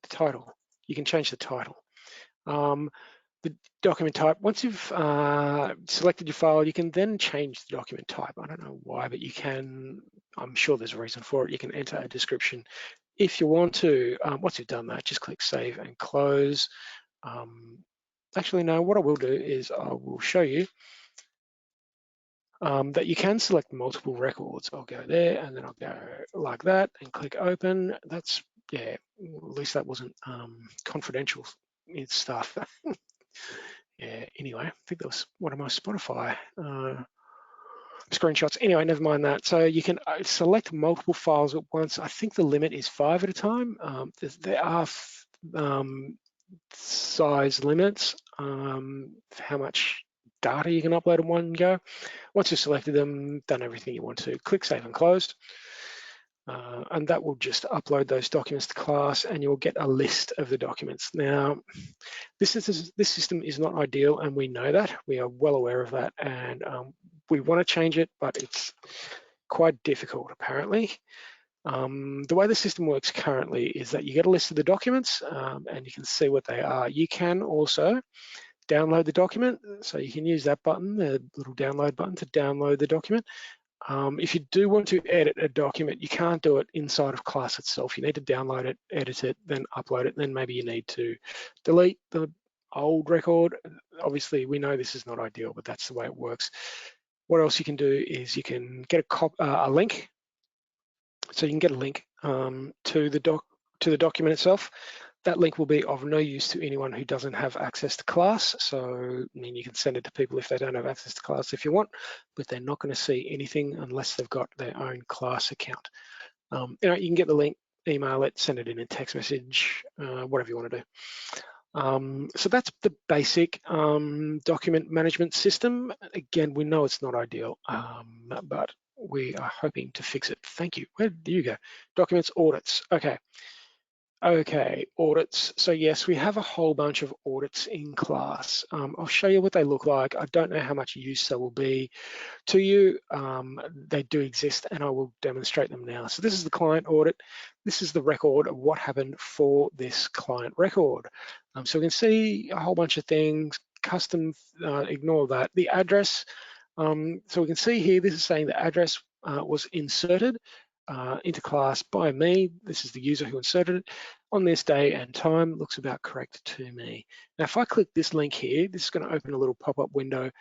The title, you can change the title. The document type, once you've selected your file, you can then change the document type. I don't know why, but you can, I'm sure there's a reason for it. You can enter a description if you want to. Once you've done that, just click Save and Close. Actually, no, what I will do is I will show you that you can select multiple records. I'll go there and then I'll go like that and click Open. That's, yeah, at least that wasn't confidential stuff. Yeah, anyway, I think that was one of my Spotify screenshots. Anyway, never mind that. So you can select multiple files at once. I think the limit is 5 at a time. There are size limits for how much data you can upload in one go. Once you've selected them, done everything you want to, click Save and Close. And that will just upload those documents to class, and you'll get a list of the documents. Now, this system is not ideal, and we know that. We are well aware of that, and we want to change it, but it's quite difficult, apparently. The way the system works currently is that you get a list of the documents, and you can see what they are. You can also download the document, so you can use that button, the little download button, to download the document. If you do want to edit a document, you can't do it inside of class itself. You need to download it, edit it, then upload it. Then maybe you need to delete the old record. Obviously, we know this is not ideal, but that's the way it works. What else you can do is you can get a link. So you can get a link to the document itself. That link will be of no use to anyone who doesn't have access to class. So, I mean, you can send it to people if they don't have access to class if you want, but they're not going to see anything unless they've got their own class account. You know, you can get the link, email it, send it in a text message, whatever you want to do. So that's the basic document management system. Again, we know it's not ideal, but we are hoping to fix it. Thank you. Where do you go? Documents, audits. Okay. Okay, audits. So yes, we have a whole bunch of audits in class. I'll show you what they look like. I don't know how much use they will be to you. They do exist, and I will demonstrate them now. So this is the client audit. This is the record of what happened for this client record. So we can see a whole bunch of things, custom, ignore that. The address, so we can see here, this is saying the address was inserted into class by me. This is the user who inserted it on this day and time. Looks about correct to me. Now, if I click this link here, this is going to open a little pop-up window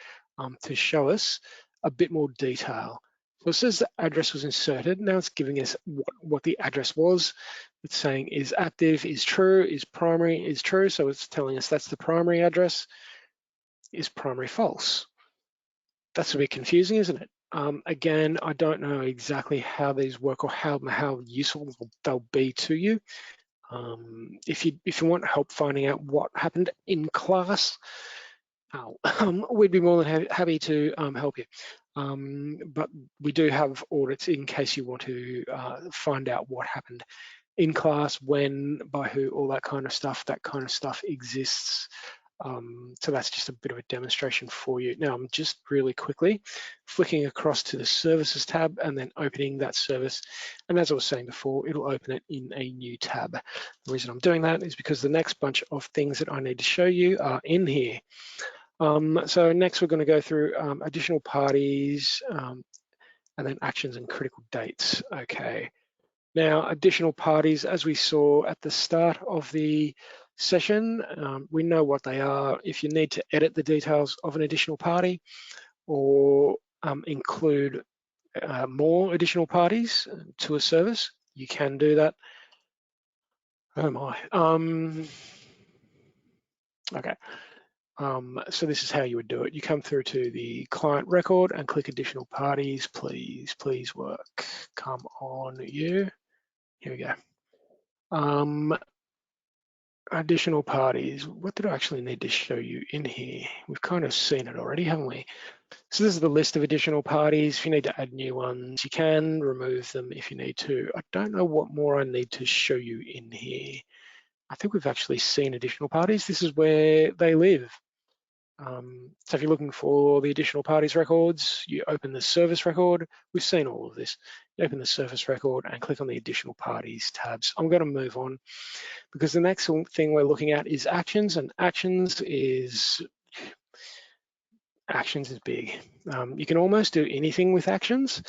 to show us a bit more detail. So it says the address was inserted. Now it's giving us what the address was. It's saying is active, is true, is primary, is true. So it's telling us that's the primary address. Is primary false? That's a bit confusing, isn't it? Again, I don't know exactly how these work or how useful they'll be to you. If you want help finding out what happened in class, we'd be more than happy to help you. But we do have audits in case you want to find out what happened in class, when, by who, all that kind of stuff. That kind of stuff exists. So that's just a bit of a demonstration for you. Now I'm just really quickly flicking across to the services tab and then opening that service. And as I was saying before, it'll open it in a new tab. The reason I'm doing that is because the next bunch of things that I need to show you are in here. So next we're going to go through additional parties and then actions and critical dates. Okay. Now, additional parties, as we saw at the start of the session, we know what they are. If you need to edit the details of an additional party or include more additional parties to a service, you can do that. Oh my. Okay. So this is how you would do it. You come through to the client record and click additional parties. Please work. Come on, you. Here we go. Additional parties. What did I actually need to show you in here? We've kind of seen it already, haven't we? So this is the list of additional parties. If you need to add new ones, you can remove them if you need to. I don't know what more I need to show you in here. I think we've actually seen additional parties. This is where they live. So if you're looking for the additional parties records, you open the service record. We've seen all of this. You open the service record and click on the additional parties tabs. I'm going to move on because the next thing we're looking at is actions, and actions is big. You can almost do anything with actions.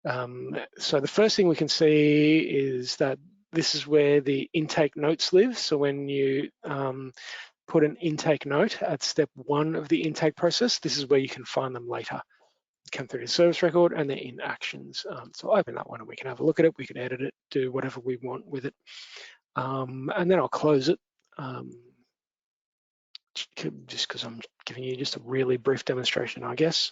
So the first thing we can see is that this is where the intake notes live. So when you put an intake note at step 1 of the intake process, this is where you can find them later. Come through the service record and they're in actions. So I'll open that one and we can have a look at it. We can edit it, do whatever we want with it. And then I'll close it. Just because I'm giving you just a really brief demonstration, I guess.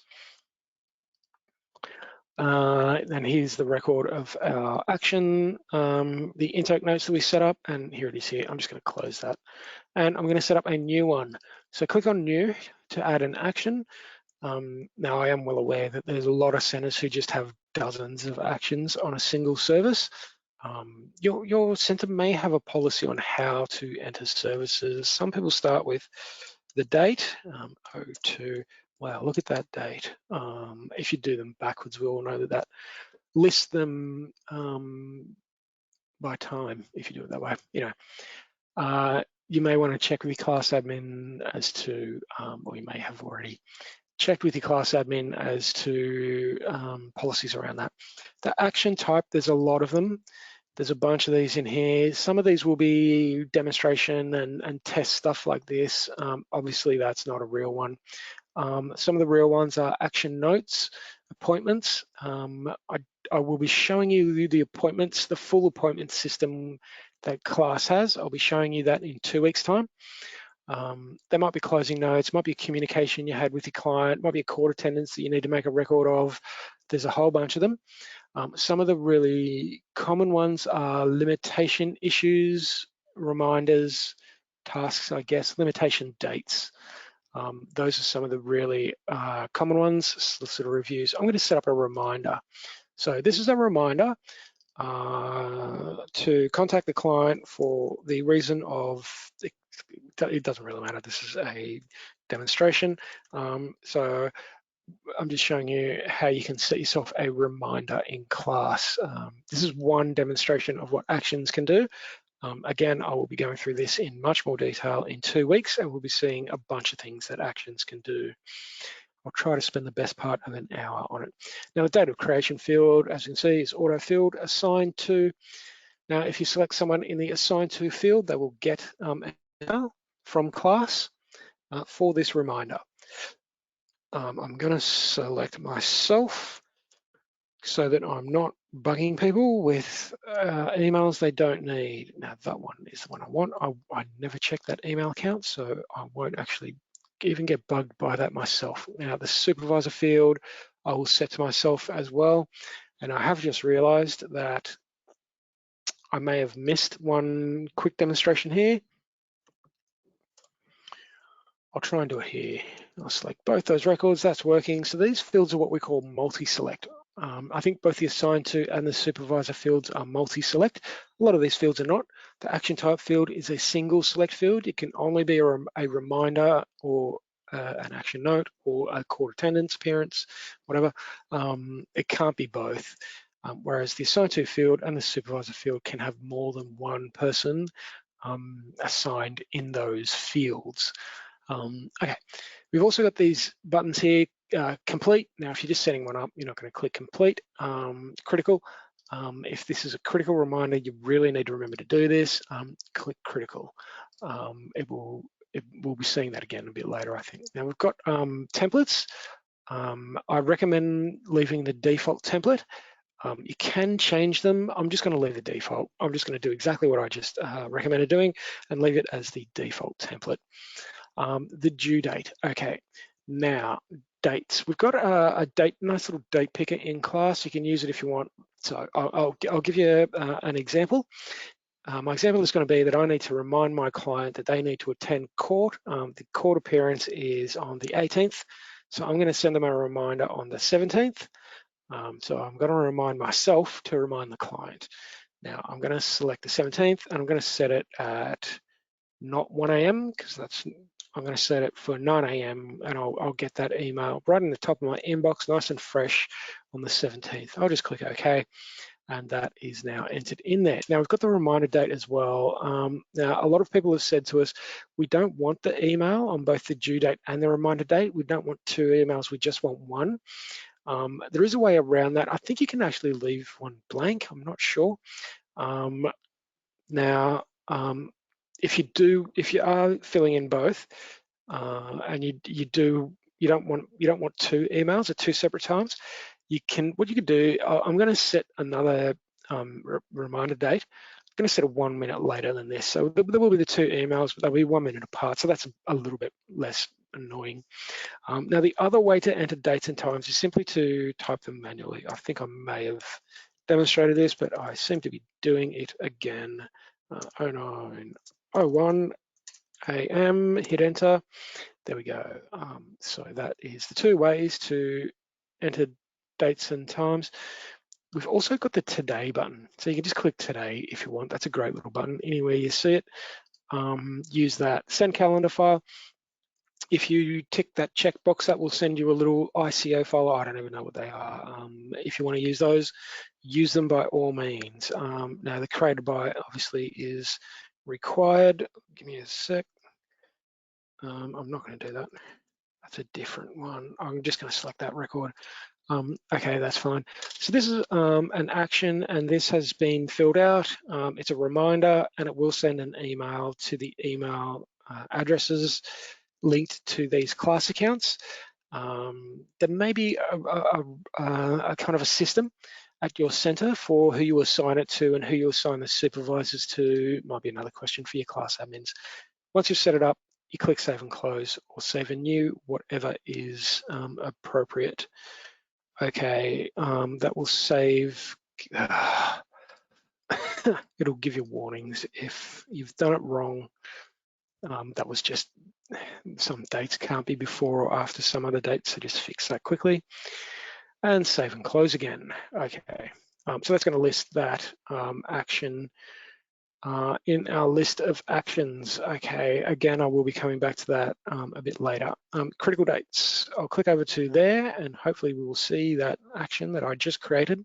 And here's the record of our action, the intake notes that we set up, and here it is here. I'm just going to close that. And I'm going to set up a new one. So click on new to add an action. Now I am well aware that there's a lot of centers who just have dozens of actions on a single service. Your center may have a policy on how to enter services. Some people start with the date, 02. Wow, look at that date. If you do them backwards, we all know that that lists them by time, if you do it that way. You may want to check with your class admin as to, or you may have already checked with your class admin as to policies around that. The action type, there's a lot of them. There's a bunch of these in here. Some of these will be demonstration and test stuff like this. Obviously, that's not a real one. Some of the real ones are action notes, appointments. I will be showing you the appointments, the full appointment system that class has. I'll be showing you that in 2 weeks' time. There might be closing notes, might be a communication you had with your client, might be a court attendance that you need to make a record of. There's a whole bunch of them. Some of the really common ones are limitation issues, reminders, tasks, I guess, limitation dates. Those are some of the really common ones, solicitor reviews. I'm going to set up a reminder. So this is a reminder to contact the client for the reason of, it doesn't really matter, this is a demonstration. So I'm just showing you how you can set yourself a reminder in class. This is one demonstration of what actions can do. Again, I will be going through this in much more detail in 2 weeks, and we'll be seeing a bunch of things that actions can do. I'll try to spend the best part of an hour on it. Now, the date of creation field, as you can see, is auto-filled assigned to. Now, if you select someone in the assigned to field, they will get an email from class for this reminder. I'm going to select myself so that I'm not bugging people with emails they don't need. Now that one is the one I want. I never check that email account, so I won't actually even get bugged by that myself. Now the supervisor field, I will set to myself as well. And I have just realized that I may have missed one quick demonstration here. I'll try and do it here. I'll select both those records, that's working. So these fields are what we call multi-select. I think both the assigned to and the supervisor fields are multi-select. A lot of these fields are not. The action type field is a single select field. It can only be a reminder or an action note or a court attendance appearance, whatever. It can't be both. Whereas the assigned to field and the supervisor field can have more than one person assigned in those fields. Okay, we've also got these buttons here, complete. Now, if you're just setting one up, you're not going to click complete. Critical. If this is a critical reminder, you really need to remember to do this. Click critical. We'll be seeing that again a bit later, I think. Now we've got templates. I recommend leaving the default template. You can change them. I'm just going to leave the default. I'm just going to do exactly what I just recommended doing and leave it as the default template. The due date. Okay, now dates. We've got a nice little date picker in class. You can use it if you want. So I'll give you an example. My example is going to be that I need to remind my client that they need to attend court. The court appearance is on the 18th. So I'm going to send them a reminder on the 17th. So I'm going to remind myself to remind the client. Now I'm going to select the 17th and I'm going to set it at not 1 a.m. because I'm going to set it for 9 a.m. and I'll get that email right in the top of my inbox, nice and fresh on the 17th. I'll just click OK, and that is now entered in there. Now we've got the reminder date as well. Now a lot of people have said to us, we don't want the email on both the due date and the reminder date. We don't want two emails, we just want one. There is a way around that. I think you can actually leave one blank, I'm not sure. Now, if you are filling in both, and you don't want two emails at two separate times, what you could do. I'm going to set another reminder date. I'm going to set a 1 minute later than this, so there will be the two emails, but they'll be 1 minute apart. So that's a little bit less annoying. Now the other way to enter dates and times is simply to type them manually. I think I may have demonstrated this, but I seem to be doing it again. 09:01 a.m. Hit enter. There we go. So that is the two ways to enter dates and times. We've also got the today button. So you can just click today if you want. That's a great little button. Anywhere you see it, use that. Send calendar file. If you tick that checkbox, that will send you a little ICO file. I don't even know what they are. If you want to use those, use them by all means. Now the created by obviously is required. Give me a sec. I'm not going to do that. That's a different one. I'm just going to select that record. Okay, that's fine. So this is an action, and this has been filled out. It's a reminder, and it will send an email to the email addresses linked to these class accounts. There may be a kind of a system at your center for who you assign it to and who you assign the supervisors to. Might be another question for your class admins. Once you've set it up, you click Save and Close or Save and New, whatever is appropriate. Okay, that will save. It'll give you warnings if you've done it wrong. That was just some dates can't be before or after some other dates, so just fix that quickly and save and close again. Okay, so that's going to list that action in our list of actions. Okay, again, I will be coming back to that a bit later. Critical dates, I'll click over to there and hopefully we will see that action that I just created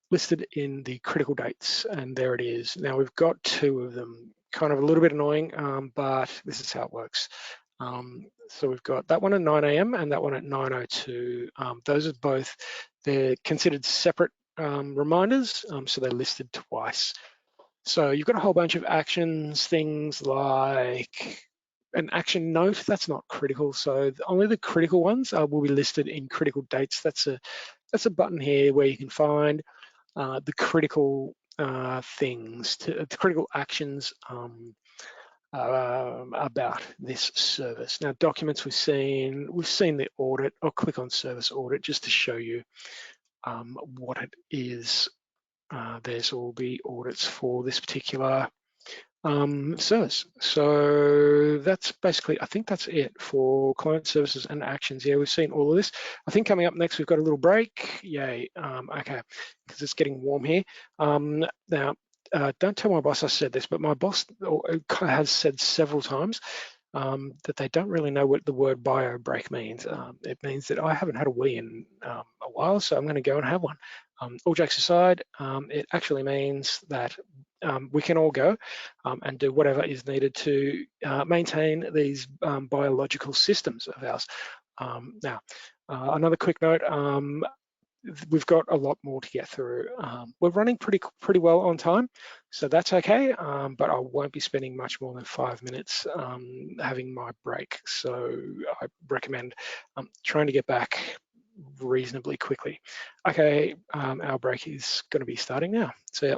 listed in the critical dates, and there it is. Now we've got two of them, kind of a little bit annoying, but this is how it works. So we've got that one at 9 a.m. and that one at 9:02. Those are both, they're considered separate reminders, so they're listed twice. So you've got a whole bunch of actions, things like an action note, that's not critical. So only the critical ones will be listed in critical dates. That's a button here where you can find the critical things, the critical actions about this service. Now documents, we've seen the audit. I'll click on service audit just to show you what it is. There's all the audits for this particular service. So that's basically, I think that's it for client services and actions. Yeah, we've seen all of this. I think coming up next, we've got a little break. Yay, okay, because it's getting warm here. Now, don't tell my boss I said this, but my boss has said several times that they don't really know what the word bio break means. It means that I haven't had a wee in a while, so I'm going to go and have one. All jokes aside, it actually means that we can all go and do whatever is needed to maintain these biological systems of ours. Now, another quick note, we've got a lot more to get through. We're running pretty well on time, so that's okay, but I won't be spending much more than 5 minutes having my break. So I recommend trying to get back reasonably quickly. Okay, our break is going to be starting now. See ya.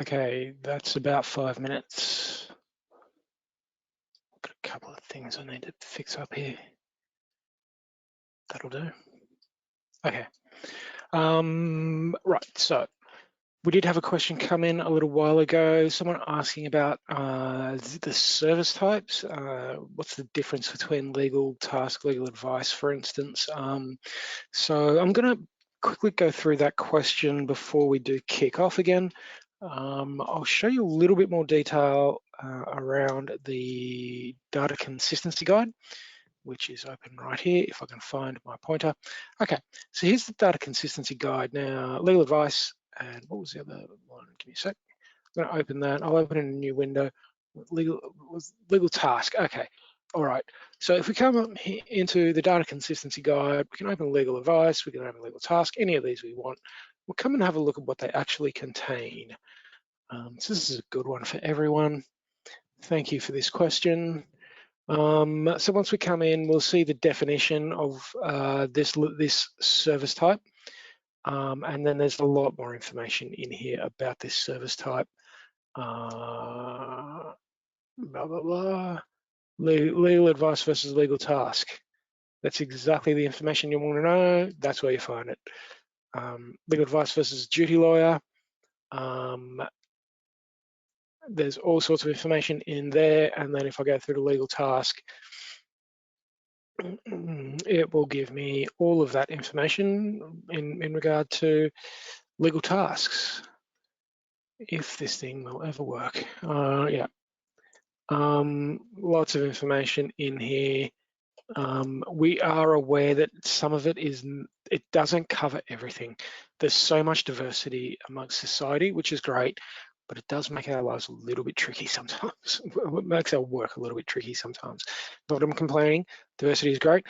Okay, that's about 5 minutes. Got a couple of things I need to fix up here. That'll do. Okay. Right, so we did have a question come in a little while ago. Someone asking about the service types. What's the difference between legal task, legal advice, for instance? So I'm going to quickly go through that question before we do kick off again. I'll show you a little bit more detail around the data consistency guide, which is open right here, if I can find my pointer. Okay, so here's the data consistency guide. Now, legal advice, and what was the other one? Give me a sec. I'm gonna open that. I'll open in a new window. Legal task, okay. All right, so if we come up into the data consistency guide, we can open legal advice, we can open legal task, any of these we want. We'll come and have a look at what they actually contain. So this is a good one for everyone. Thank you for this question. So once we come in, we'll see the definition of this service type. And then there's a lot more information in here about this service type. Blah, blah, blah. Legal advice versus legal task. That's exactly the information you want to know. That's where you find it. Legal advice versus duty lawyer. There's all sorts of information in there. And then if I go through the legal task, it will give me all of that information in regard to legal tasks, if this thing will ever work. Yeah, lots of information in here. We are aware that some of it doesn't cover everything. There's so much diversity amongst society, which is great, but it does make our lives a little bit tricky sometimes. It makes our work a little bit tricky sometimes. Not I'm complaining, diversity is great,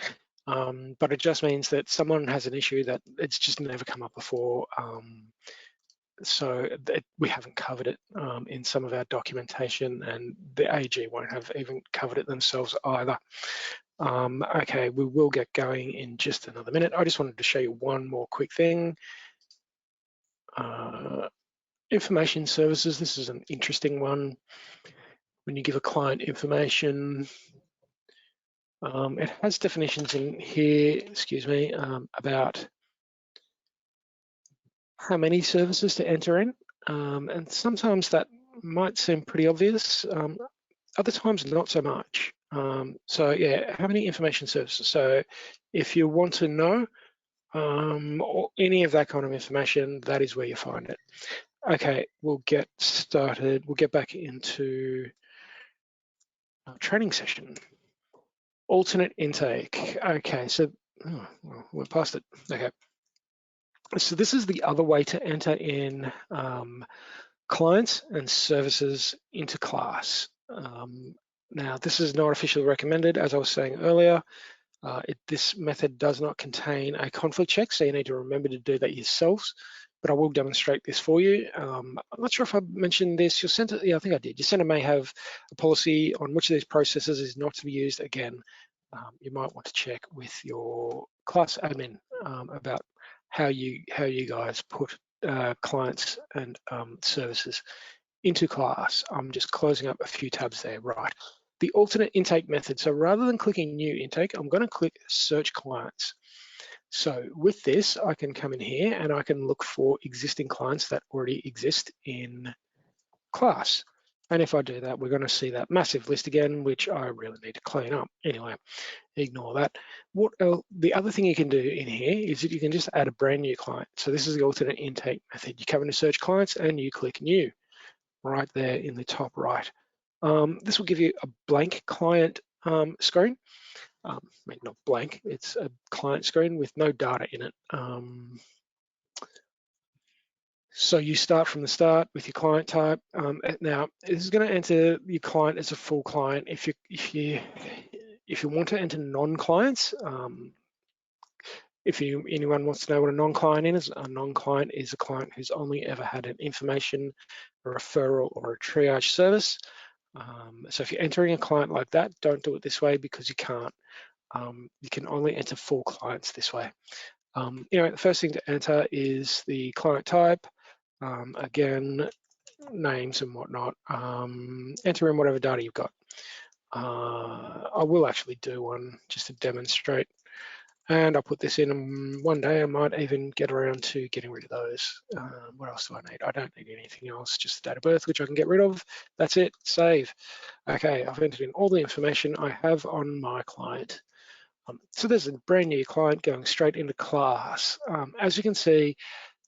but it just means that someone has an issue that it's just never come up before. So we haven't covered it in some of our documentation, and the AG won't have even covered it themselves either. Okay, we will get going in just another minute. I just wanted to show you one more quick thing. Information services, this is an interesting one. When you give a client information, it has definitions in here, excuse me, about how many services to enter in. And sometimes that might seem pretty obvious. Other times not so much. So yeah, how many information services? So if you want to know or any of that kind of information, that is where you find it. Okay, we'll get started. We'll get back into our training session. Alternate intake. Okay, so we're past it. Okay. So this is the other way to enter in clients and services into class. Now, this is not officially recommended, as I was saying earlier. This method does not contain a conflict check, so you need to remember to do that yourselves, but I will demonstrate this for you. I'm not sure if I mentioned this. Your center, yeah, I think I did. Your center may have a policy on which of these processes is not to be used. Again, you might want to check with your class admin about how you guys put clients and services into class. I'm just closing up a few tabs there, right? The alternate intake method. So rather than clicking new intake, I'm going to click search clients. So with this, I can come in here and I can look for existing clients that already exist in class. And if I do that, we're going to see that massive list again, which I really need to clean up. Anyway, ignore that. What else? The other thing you can do in here is that you can just add a brand new client. So this is the alternate intake method. You come into search clients and you click new right there in the top right. This will give you a blank client screen. I mean, not blank, it's a client screen with no data in it. So you start from the start with your client type. Now, this is going to enter your client as a full client. If you want to enter non-clients, if anyone wants to know what a non-client is, a non-client is a client who's only ever had an information, a referral, or a triage service. So if you're entering a client like that, don't do it this way because you can't. You can only enter full clients this way. The first thing to enter is the client type. Again, names and whatnot. Enter in whatever data you've got. I will actually do one just to demonstrate. And I'll put this in, and one day I might even get around to getting rid of those. What else do I need? I don't need anything else, just the date of birth, which I can get rid of. That's it, save. Okay, I've entered in all the information I have on my client. So there's a brand new client going straight into class. As you can see,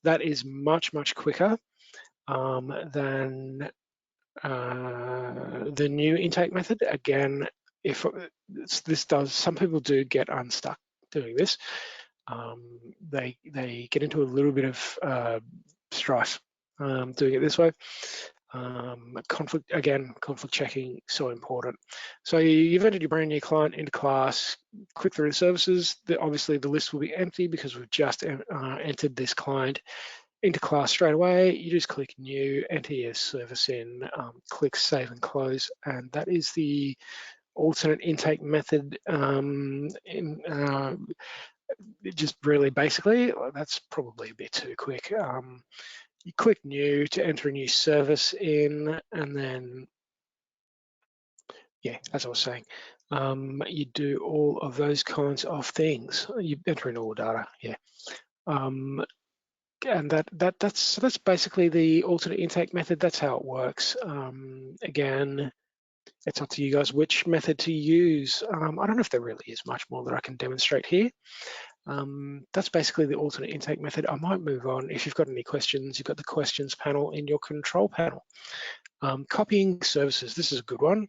that is much, much quicker than the new intake method. Again, if this does, some people do get unstuck doing this. They get into a little bit of strife doing it this way. Conflict checking, so important. So you've entered your brand new client into class, click through the services. Obviously the list will be empty because we've just entered this client into class straight away. You just click new, enter your service in, click save and close, and that is the alternate intake method. Just really basically, that's probably a bit too quick. You click new to enter a new service in, and then, yeah, as I was saying, you do all of those kinds of things. You enter in all the data, yeah. And that's basically the alternate intake method. That's how it works. Again, it's up to you guys which method to use. I don't know if there really is much more that I can demonstrate here. That's basically the alternate intake method. I might move on. If you've got any questions, you've got the questions panel in your control panel. Copying services, this is a good one.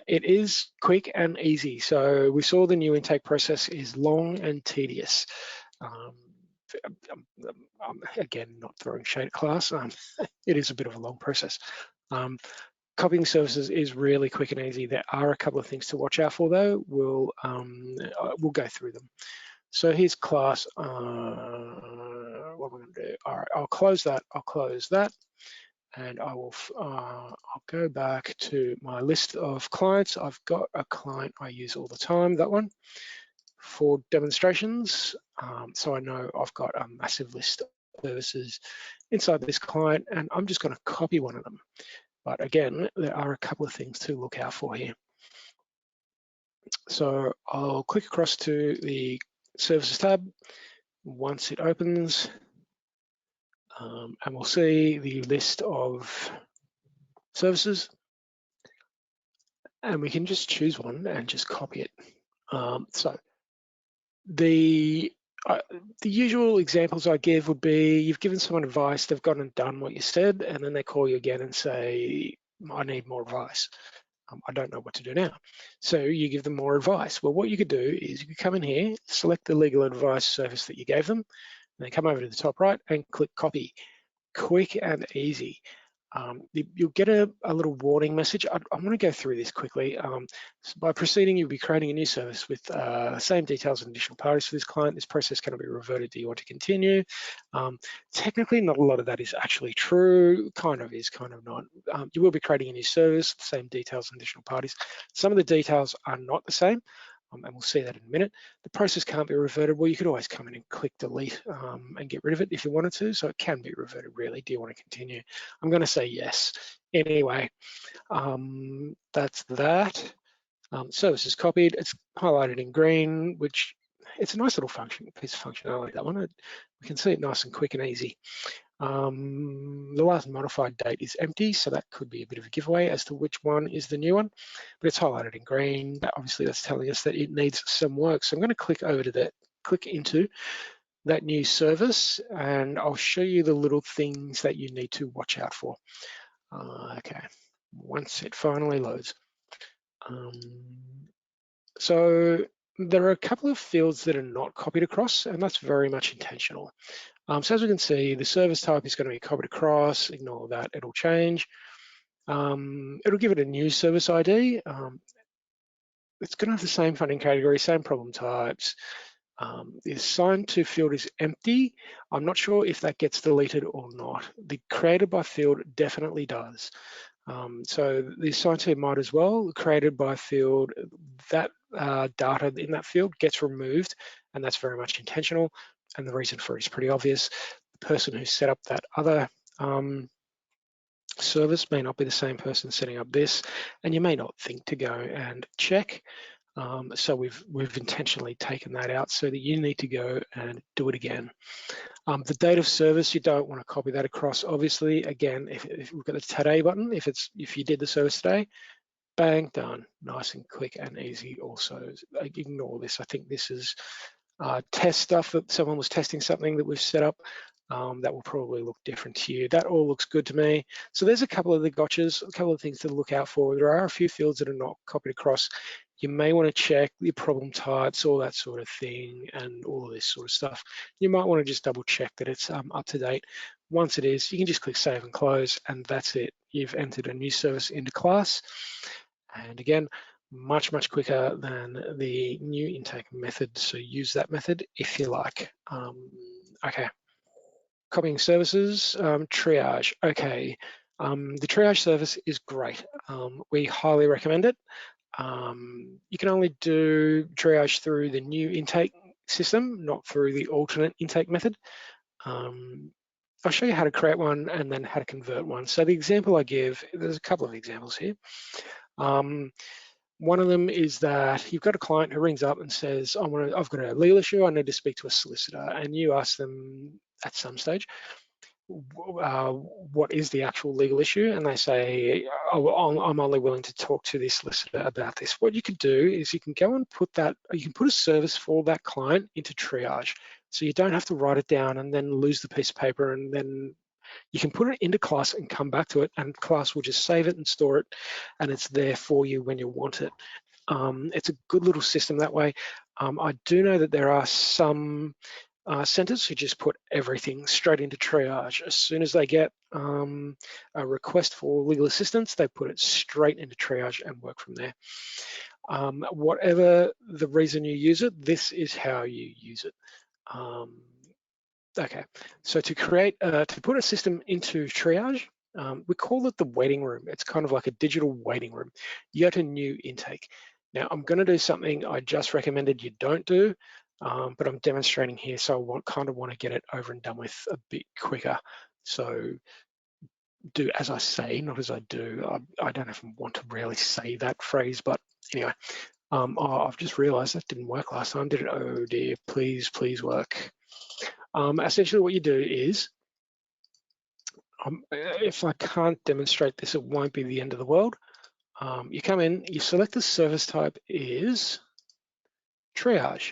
It is quick and easy. So we saw the new intake process is long and tedious. Again, not throwing shade at class. It is a bit of a long process. Copying services is really quick and easy. There are a couple of things to watch out for though. We'll go through them. So here's class. What am I going to do? All right, I'll close that. I'll close that, and I will. I'll go back to my list of clients. I've got a client I use all the time. That one for demonstrations. So I know I've got a massive list of services inside this client, and I'm just going to copy one of them. But again, there are a couple of things to look out for here. So I'll click across to the Services tab once it opens, and we'll see the list of services, and we can just choose one and just copy it. So the usual examples I give would be you've given someone advice, they've gone and done what you said, and then they call you again and say, I need more advice. I don't know what to do now. So you give them more advice. Well, what you could do is you could come in here, select the legal advice service that you gave them, and then come over to the top right and click copy. Quick and easy. You'll get a little warning message. I'm going to go through this quickly. So by proceeding, you'll be creating a new service with same details and additional parties for this client. This process cannot be reverted. Do you want to continue? Technically, not a lot of that is actually true. Kind of is, kind of not. You will be creating a new service, same details and additional parties. Some of the details are not the same. And we'll see that in a minute. The process can't be reverted. Well, you could always come in and click delete and get rid of it if you wanted to. So it can be reverted, really. Do you want to continue? I'm going to say yes. Anyway, that's that. Service is copied. It's highlighted in green, which it's a nice little piece of functionality, that one. We can see it nice and quick and easy. The last modified date is empty, so that could be a bit of a giveaway as to which one is the new one, but it's highlighted in green. Obviously, that's telling us that it needs some work. So I'm going to click over to that, click into that new service, and I'll show you the little things that you need to watch out for. Okay, once it finally loads. So there are a couple of fields that are not copied across, and that's very much intentional. So as we can see, the service type is going to be copied across. Ignore that, it'll change. It'll give it a new service ID. It's going to have the same funding category, same problem types. The assigned to field is empty. I'm not sure if that gets deleted or not. The created by field definitely does. So the assigned to might as well, created by field, that data in that field gets removed, and that's very much intentional. And the reason for it is pretty obvious. The person who set up that other service may not be the same person setting up this, and you may not think to go and check. So we've intentionally taken that out so that you need to go and do it again. The date of service, you don't want to copy that across. Obviously, again, if we've got the today button, if you did the service today, bang, done, nice and quick and easy. Also, ignore this. I think this is test stuff that someone was testing something that we've set up. That will probably look different to you. That all looks good to me. So there's a couple of the gotchas, a couple of things to look out for. There are a few fields that are not copied across. You may want to check your problem types, all that sort of thing, and all of this sort of stuff. You might want to just double check that it's up to date. Once it is, you can just click save and close, and that's it. You've entered a new service into class. And again, much quicker than the new intake method. So use that method if you like. Okay. Copying services, triage. Okay, the triage service is great. We highly recommend it. You can only do triage through the new intake system, not through the alternate intake method. I'll show you how to create one and then how to convert one. So the example I give, there's a couple of examples here. One of them is that you've got a client who rings up and says, I've got a legal issue, I need to speak to a solicitor. And you ask them at some stage, what is the actual legal issue? And they say, oh, I'm only willing to talk to this solicitor about this. What you could do is you can go and you can put a service for that client into Triage. So you don't have to write it down and then lose the piece of paper, and then you can put it into class and come back to it, and class will just save it and store it, and it's there for you when you want it. It's a good little system that way. I do know that there are some centres who just put everything straight into Triage. As soon as they get a request for legal assistance, they put it straight into Triage and work from there. Whatever the reason you use it, this is how you use it. Okay, so to put a system into Triage, we call it the waiting room. It's kind of like a digital waiting room. You go to new intake. Now I'm going to do something I just recommended you don't do, but I'm demonstrating here, so I kind of want to get it over and done with a bit quicker. So do as I say, not as I do. I don't even want to really say that phrase, but anyway, I've just realized that didn't work last time, did it? Oh dear, please work. Essentially what you do is, if I can't demonstrate this, it won't be the end of the world. You come in, you select the service type is triage.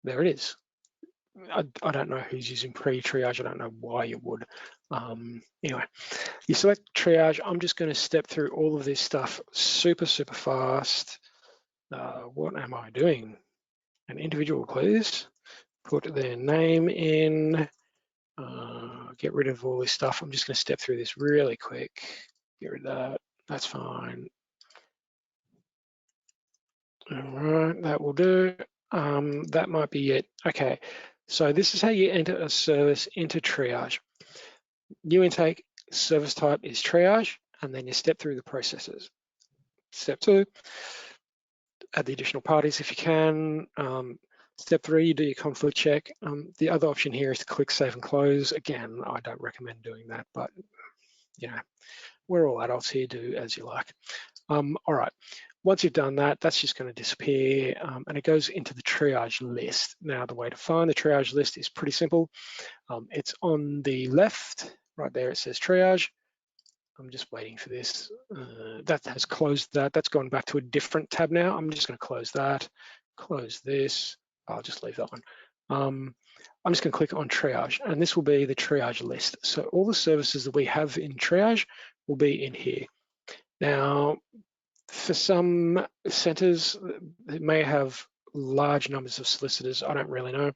There it is. I don't know who's using pre-triage. I don't know why you would. Anyway, you select triage. I'm just going to step through all of this stuff super fast. What am I doing? An individual, please. Put their name in. Get rid of all this stuff. I'm just going to step through this really quick. Get rid of that. That's fine. All right, that will do. That might be it. Okay, so this is how you enter a service into Triage. New intake, service type is Triage, and then you step through the processes. Step 2, add the additional parties if you can. Step 3, you do your conflict check. The other option here is to click save and close. Again, I don't recommend doing that, but you know, we're all adults here, do as you like. All right, once you've done that, that's just going to disappear, and it goes into the triage list. Now, the way to find the triage list is pretty simple. It's on the left, right there, it says triage. I'm just waiting for this. That has closed that. That's gone back to a different tab now. I'm just going to close that, close this. I'll just leave that one. I'm just going to click on triage, and this will be the triage list. So all the services that we have in triage will be in here. Now, for some centres, they may have large numbers of solicitors. I don't really know.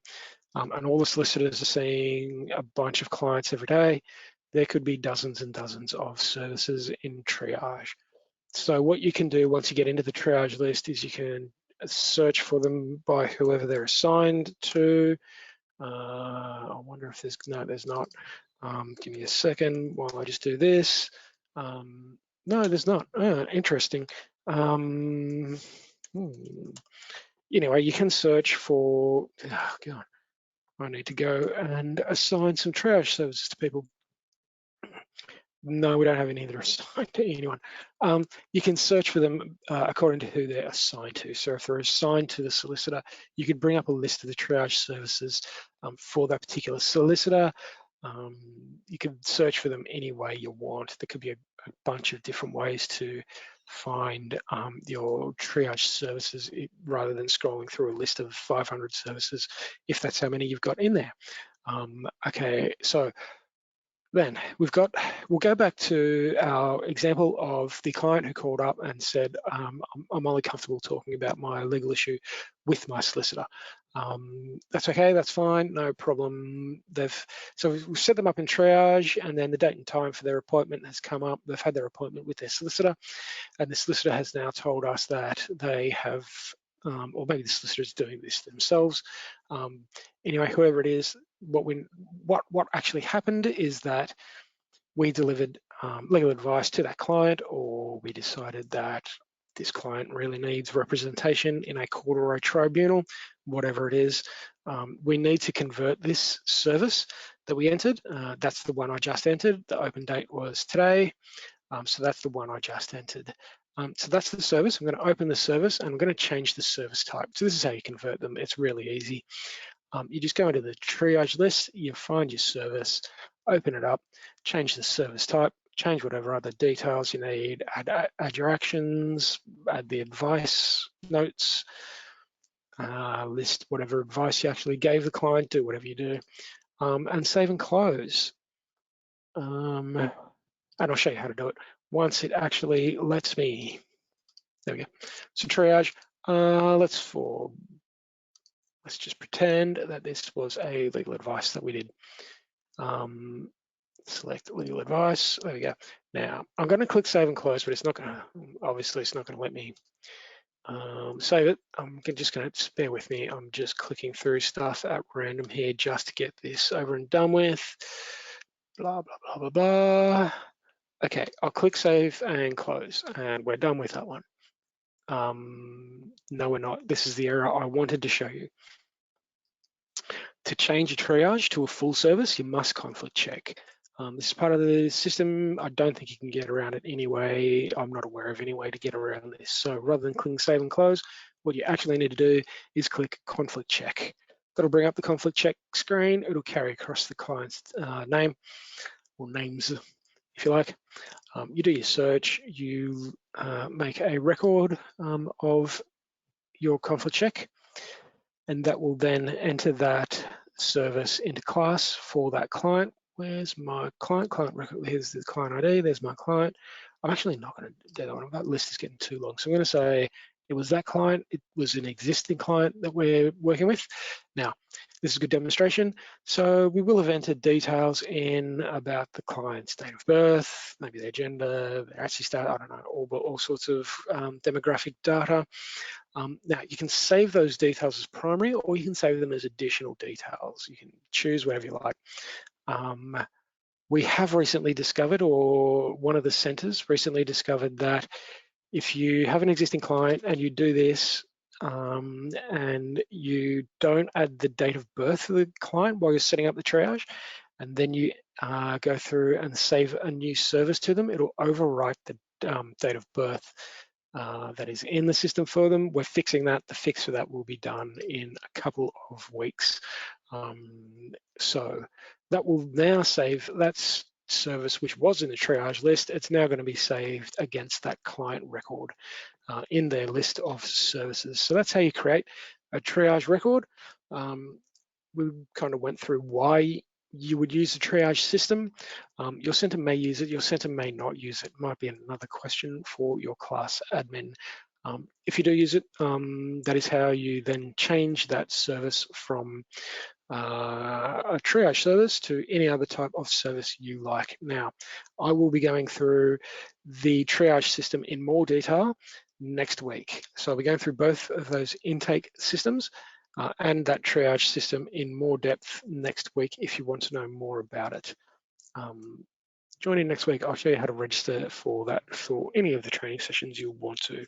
And all the solicitors are seeing a bunch of clients every day. There could be dozens and dozens of services in triage. So what you can do once you get into the triage list is you can search for them by whoever they're assigned to. I wonder if there's, no, there's not. Give me a second while I just do this. No, there's not. Interesting. Anyway, you can search for, oh God, I need to go and assign some triage services to people. No, we don't have any that are assigned to anyone. You can search for them according to who they're assigned to. So if they're assigned to the solicitor, you could bring up a list of the triage services for that particular solicitor. You can search for them any way you want. There could be a bunch of different ways to find your triage services rather than scrolling through a list of 500 services, if that's how many you've got in there. Okay, so then we'll go back to our example of the client who called up and said, I'm only comfortable talking about my legal issue with my solicitor. That's okay, that's fine, no problem. So we've set them up in Triage, and then the date and time for their appointment has come up. They've had their appointment with their solicitor, and the solicitor has now told us that they have, or maybe the solicitor is doing this themselves. Anyway, whoever it is, what actually happened is that we delivered legal advice to that client, or we decided that this client really needs representation in a court or a tribunal, whatever it is. We need to convert this service that we entered. That's the one I just entered. The open date was today. So that's the one I just entered. So that's the service. I'm going to open the service and I'm going to change the service type. So this is how you convert them. It's really easy. You just go into the triage list, you find your service, open it up, change the service type, change whatever other details you need, add your actions, add the advice notes, list whatever advice you actually gave the client, do whatever you do, and save and close. And I'll show you how to do it once it actually lets me. There we go. So triage, let's just pretend that this was a legal advice that we did. Select legal advice, there we go. Now, I'm gonna click save and close, but it's not gonna, obviously it's not gonna let me save it. I'm just gonna, bear with me. I'm just clicking through stuff at random here just to get this over and done with. Blah, blah, blah, blah, blah. Okay, I'll click save and close, and we're done with that one. No, we're not. This is the error I wanted to show you. To change a triage to a full service, you must conflict check. This is part of the system. I don't think you can get around it anyway. I'm not aware of any way to get around this. So rather than clicking save and close, what you actually need to do is click conflict check. That'll bring up the conflict check screen. It'll carry across the client's name, or names, if you like. You do your search, you make a record of your conflict check, and that will then enter that service into class for that client. Where's my client? Client record, here's the client ID, there's my client. I'm actually not gonna do that one, that list is getting too long. So I'm gonna say it was that client, it was an existing client that we're working with. Now, this is a good demonstration. So we will have entered details in about the client's date of birth, maybe their gender, their ATSI status, I don't know, all sorts of demographic data. Now, you can save those details as primary, or you can save them as additional details. You can choose whatever you like. We have recently discovered, or one of the centres recently discovered, that if you have an existing client and you do this and you don't add the date of birth of the client while you're setting up the triage, and then you go through and save a new service to them, it'll overwrite the date of birth that is in the system for them. We're fixing that. The fix for that will be done in a couple of weeks. So that will now save that service which was in the triage list. It's now going to be saved against that client record in their list of services. So that's how you create a triage record. We kind of went through why you would use the triage system. Your centre may use it, your centre may not use it. Might be another question for your class admin. If you do use it, that is how you then change that service from a triage service to any other type of service you like. Now, I will be going through the triage system in more detail next week. So I'll be going through both of those intake systems and that triage system in more depth next week if you want to know more about it. Join in next week. I'll show you how to register for that for any of the training sessions you'll want to.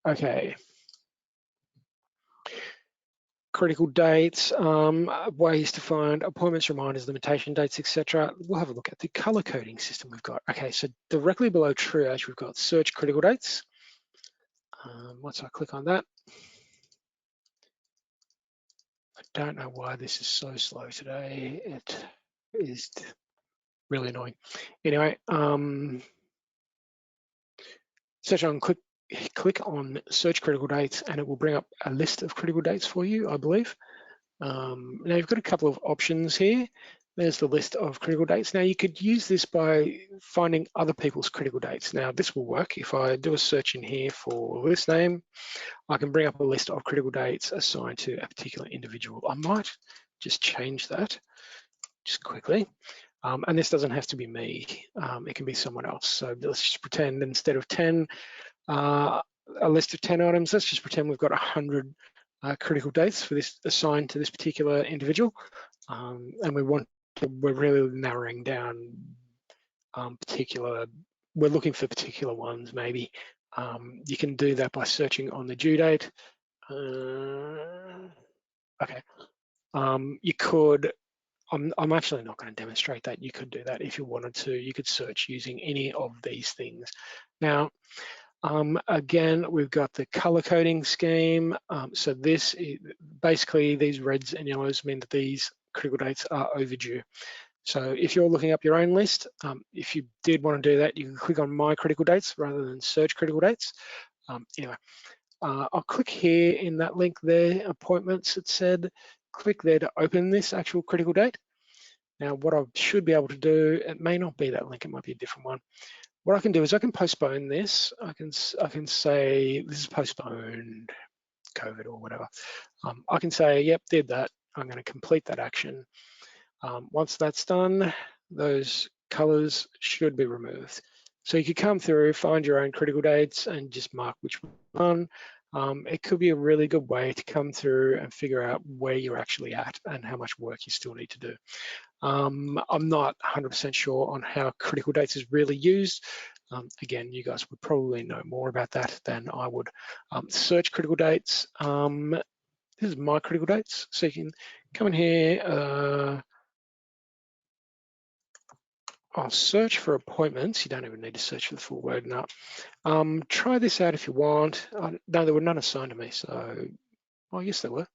Okay. critical dates, ways to find appointments, reminders, limitation dates, etc. We'll have a look at the color coding system we've got. Okay, so directly below triage, we've got search critical dates. Once I click on that, I don't know why this is so slow today. It is really annoying. Anyway, search on click on search critical dates, and it will bring up a list of critical dates for you, I believe. Now you've got a couple of options here. There's the list of critical dates. Now you could use this by finding other people's critical dates. Now this will work. If I do a search in here for this name, I can bring up a list of critical dates assigned to a particular individual. I might just change that just quickly. And this doesn't have to be me. It can be someone else. So let's just pretend instead of 10, a list of 10 items, let's just pretend we've got 100 critical dates for this assigned to this particular individual. And we're really narrowing down we're looking for particular ones maybe. You can do that by searching on the due date. Okay. You could, I'm actually not going to demonstrate that. You could do that if you wanted to. You could search using any of these things. Now, again, we've got the color coding scheme. So this is, basically these reds and yellows mean that these critical dates are overdue. So if you're looking up your own list, if you did want to do that, you can click on My Critical Dates rather than Search Critical Dates. Anyway, I'll click here in that link there, Appointments, it said. Click there to open this actual critical date. Now, what I should be able to do, it may not be that link, it might be a different one. What I can do is I can postpone this. I can say this is postponed, COVID or whatever. I can say, yep, did that. I'm going to complete that action. Once that's done, those colors should be removed. So you could come through, find your own critical dates and just mark which one. It could be a really good way to come through and figure out where you're actually at and how much work you still need to do. I'm not 100% sure on how critical dates is really used. Again, you guys would probably know more about that than I would. Search critical dates. This is My Critical Dates. So you can come in here. I'll search for appointments. You don't even need to search for the full word. No. Try this out if you want. No, there were none assigned to me. So, oh, yes, there were.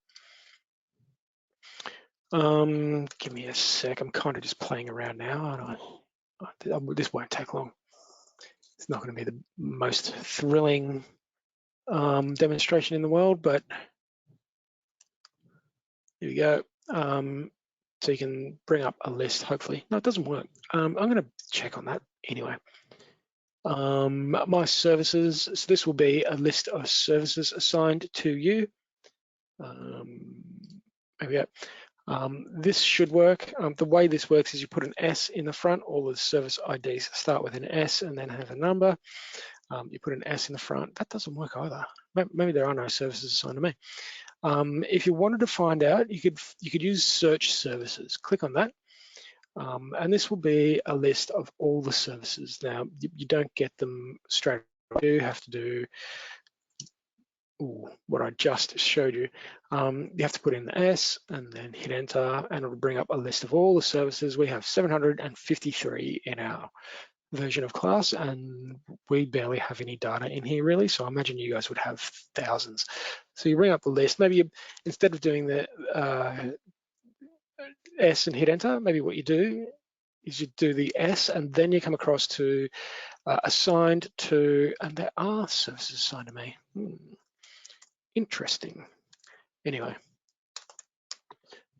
Give me a sec. I'm kind of just playing around now. This won't take long. It's not going to be the most thrilling demonstration in the world, but here we go. So you can bring up a list, hopefully. No, it doesn't work. I'm going to check on that anyway. My services, so this will be a list of services assigned to you. There we go. This should work. The way this works is you put an S in the front. All the service IDs start with an S and then have a number. You put an S in the front. That doesn't work either. Maybe there are no services assigned to me. If you wanted to find out, you could use search services. Click on that. And this will be a list of all the services. Now, you don't get them straight away. You have to do what I just showed you. You have to put in the S and then hit enter, and it'll bring up a list of all the services. We have 753 in our version of class, and we barely have any data in here really, so I imagine you guys would have thousands. So you bring up the list. Maybe instead of doing the S and hit enter, maybe what you do is you do the S and then you come across to assigned to, and there are services assigned to me. Interesting. Anyway,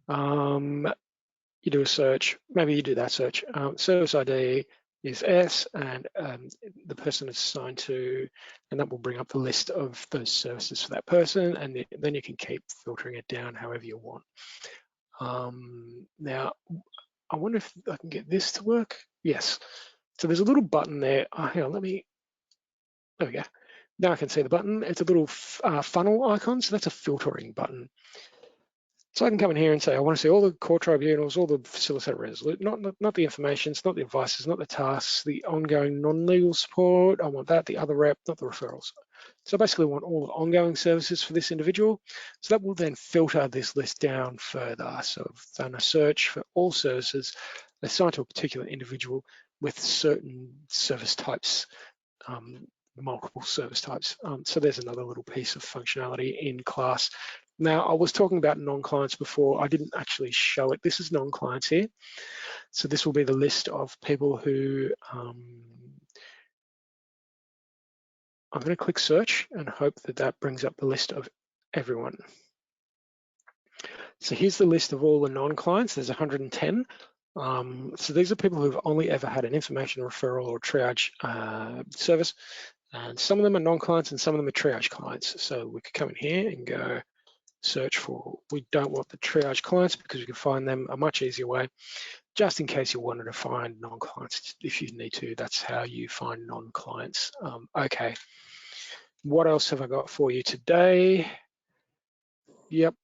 you do a search, maybe you do that search. Service ID is S and the person is assigned to, and that will bring up the list of those services for that person, and then you can keep filtering it down however you want. Now, I wonder if I can get this to work. Yes. So there's a little button there. Oh, hang on, there we go. Now I can see the button. It's a little funnel icon, so that's a filtering button. So I can come in here and say, I want to see all the core tribunals, all the facilitator resolute, not the information, it's not the advices, not the tasks, the ongoing non-legal support. I want that, the other rep, not the referrals. So I basically want all the ongoing services for this individual. So that will then filter this list down further. So I've done a search for all services assigned to a particular individual with certain service types, multiple service types. So there's another little piece of functionality in class. Now, I was talking about non-clients before. I didn't actually show it. This is non-clients here. So this will be the list of people who I'm going to click search and hope that that brings up the list of everyone. So here's the list of all the non-clients. There's 110. So these are people who've only ever had an information referral or triage service. And some of them are non-clients and some of them are triage clients. So we could come in here and go search for, we don't want the triage clients because we can find them a much easier way. Just in case you wanted to find non-clients, if you need to, that's how you find non-clients. Okay. What else have I got for you today? Yep,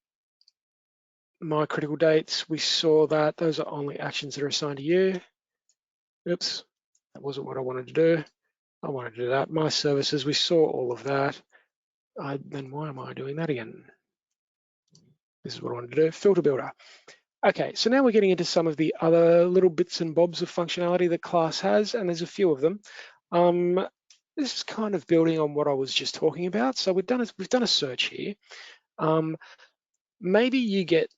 my critical dates, we saw that. Those are only actions that are assigned to you. Oops, that wasn't what I wanted to do. I wanted to do that. My services, we saw all of that. Then why am I doing that again? This is what I wanted to do, filter builder. Okay, so now we're getting into some of the other little bits and bobs of functionality that class has, and there's a few of them. This is kind of building on what I was just talking about. So we've done a search here. Maybe you get,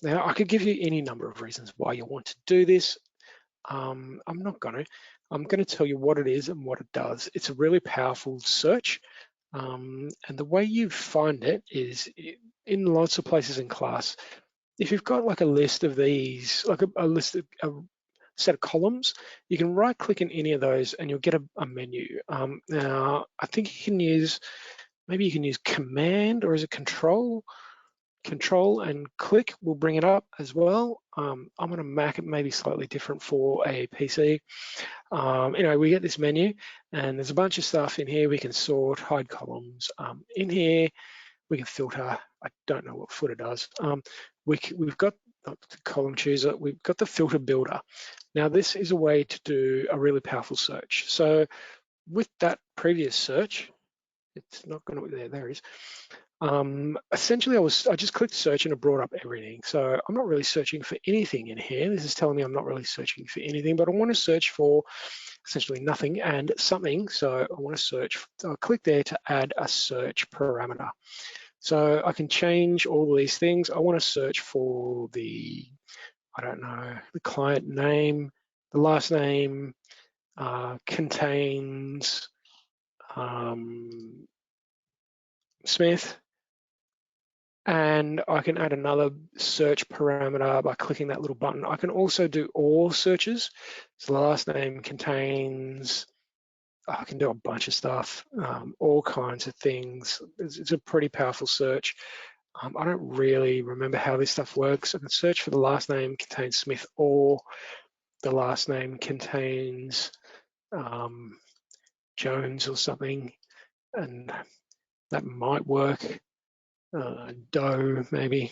now I could give you any number of reasons why you want to do this. I'm not gonna. I'm gonna tell you what it is and what it does. It's a really powerful search. And the way you find it is in lots of places in class. If you've got like a list of these, like a list of a set of columns, you can right click in any of those and you'll get a menu. Now, I think you can use, maybe you can use command or is it control? Control and click will bring it up as well. I'm on a Mac, it may be slightly different for a PC. Anyway, we get this menu and there's a bunch of stuff in here. We can sort, hide columns. In here, we can filter. I don't know what footer does. We've got the column chooser, we've got the filter builder. Now this is a way to do a really powerful search. So with that previous search, it's not going to, there it is. Essentially, I just clicked search and it brought up everything. So I'm not really searching for anything in here. This is telling me I'm not really searching for anything, but I want to search for essentially nothing and something. So I want to search, I'll click there to add a search parameter. So I can change all of these things. I want to search for the, I don't know, the client name, the last name contains Smith. And I can add another search parameter by clicking that little button. I can also do all searches. So the last name contains, I can do a bunch of stuff, all kinds of things. It's a pretty powerful search. I don't really remember how this stuff works. I can search for the last name contains Smith or the last name contains Jones or something, and that might work. Doe maybe,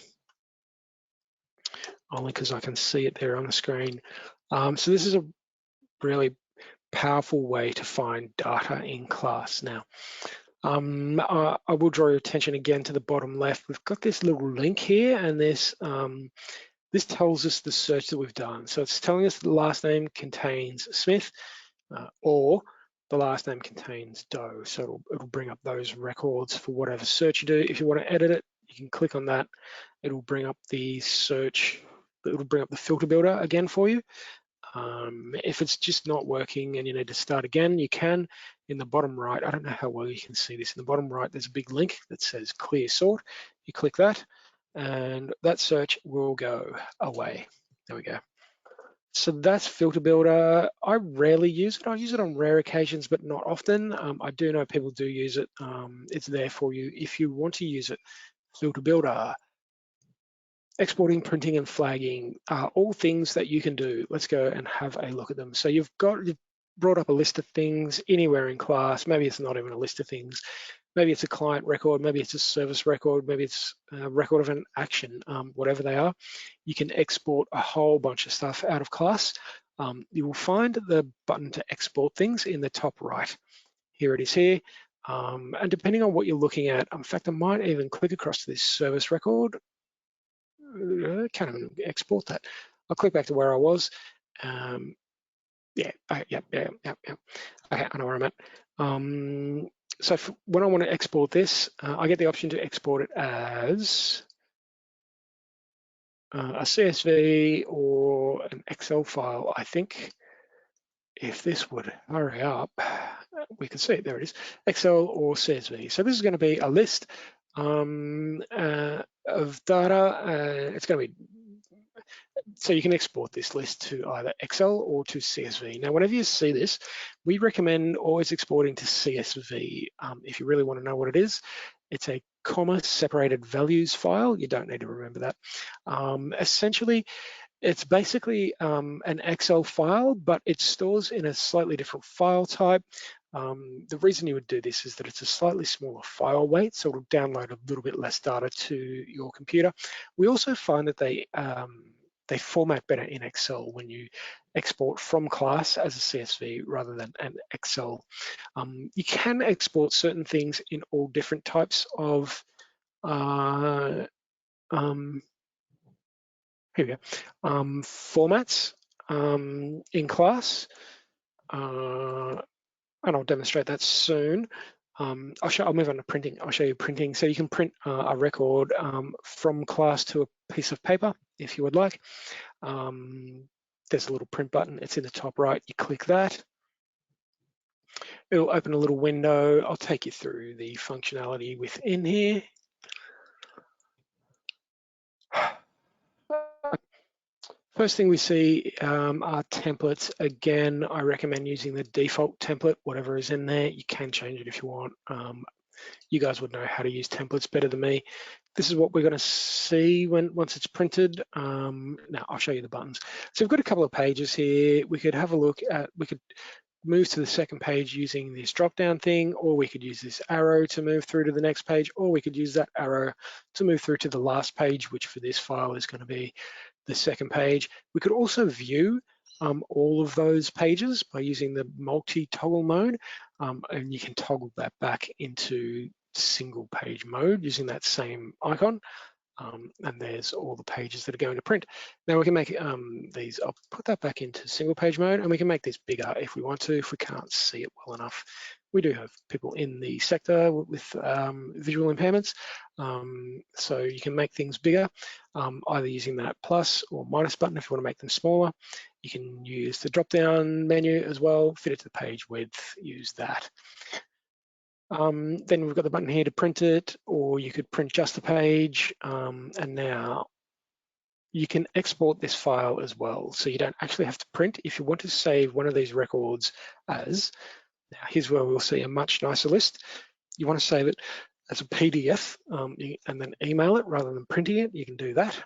only because I can see it there on the screen. So this is a really powerful way to find data in class. Now, I will draw your attention again to the bottom left. We've got this little link here, and this tells us the search that we've done. So it's telling us the last name contains Smith or the last name contains Doe. So it'll bring up those records for whatever search you do. If you want to edit it, you can click on that. It'll bring up the search, it'll bring up the filter builder again for you. If it's just not working and you need to start again, you can. In the bottom right, I don't know how well you can see this, in the bottom right, there's a big link that says clear sort. You click that and that search will go away. There we go. So that's filter builder. I rarely use it. I use it on rare occasions, but not often. I do know people do use it. It's there for you if you want to use it. Filter builder. Exporting, printing, and flagging are all things that you can do. Let's go and have a look at them. So you've brought up a list of things anywhere in class. Maybe it's not even a list of things. Maybe it's a client record, maybe it's a service record, maybe it's a record of an action, whatever they are. You can export a whole bunch of stuff out of class. You will find the button to export things in the top right. Here it is here. And depending on what you're looking at, in fact, I might even click across to this service record. Can't even export that. I'll click back to where I was. Yeah. Okay, I know where I'm at. So when I want to export this, I get the option to export it as a CSV or an Excel file, I think. If this would hurry up, we can see it, there it is, Excel or CSV. So this is going to be a list of data. It's going to be, so you can export this list to either Excel or to CSV. Now, whenever you see this, we recommend always exporting to CSV. If you really want to know what it is, it's a comma separated values file. You don't need to remember that. Essentially, it's basically an Excel file, but it stores in a slightly different file type. The reason you would do this is that it's a slightly smaller file weight, so it'll download a little bit less data to your computer. We also find that they format better in Excel when you export from class as a CSV rather than an Excel. You can export certain things in all different types of formats in class, and I'll demonstrate that soon. I'll move on to printing. I'll show you printing. So you can print a record from class to a piece of paper if you would like. There's a little print button. It's in the top right. You click that. It'll open a little window. I'll take you through the functionality within here. First thing we see are templates. Again, I recommend using the default template, whatever is in there. You can change it if you want. You guys would know how to use templates better than me. This is what we're going to see once it's printed. Now I'll show you the buttons. So we've got a couple of pages here. We could have a look at, we could move to the second page using this drop-down thing, or we could use this arrow to move through to the next page, or we could use that arrow to move through to the last page, which for this file is going to be the second page. We could also view all of those pages by using the multi-toggle mode, and you can toggle that back into single page mode using that same icon. And there's all the pages that are going to print. Now we can make these, I'll put that back into single page mode, and we can make this bigger if we want to, if we can't see it well enough. We do have people in the sector with visual impairments, so you can make things bigger, either using that plus or minus button if you want to make them smaller. You can use the drop-down menu as well, fit it to the page width, use that. Then we've got the button here to print it, or you could print just the page. And now you can export this file as well. So you don't actually have to print. If you want to save one of these records as, now here's where we'll see a much nicer list. You want to save it as a PDF and then email it rather than printing it, you can do that.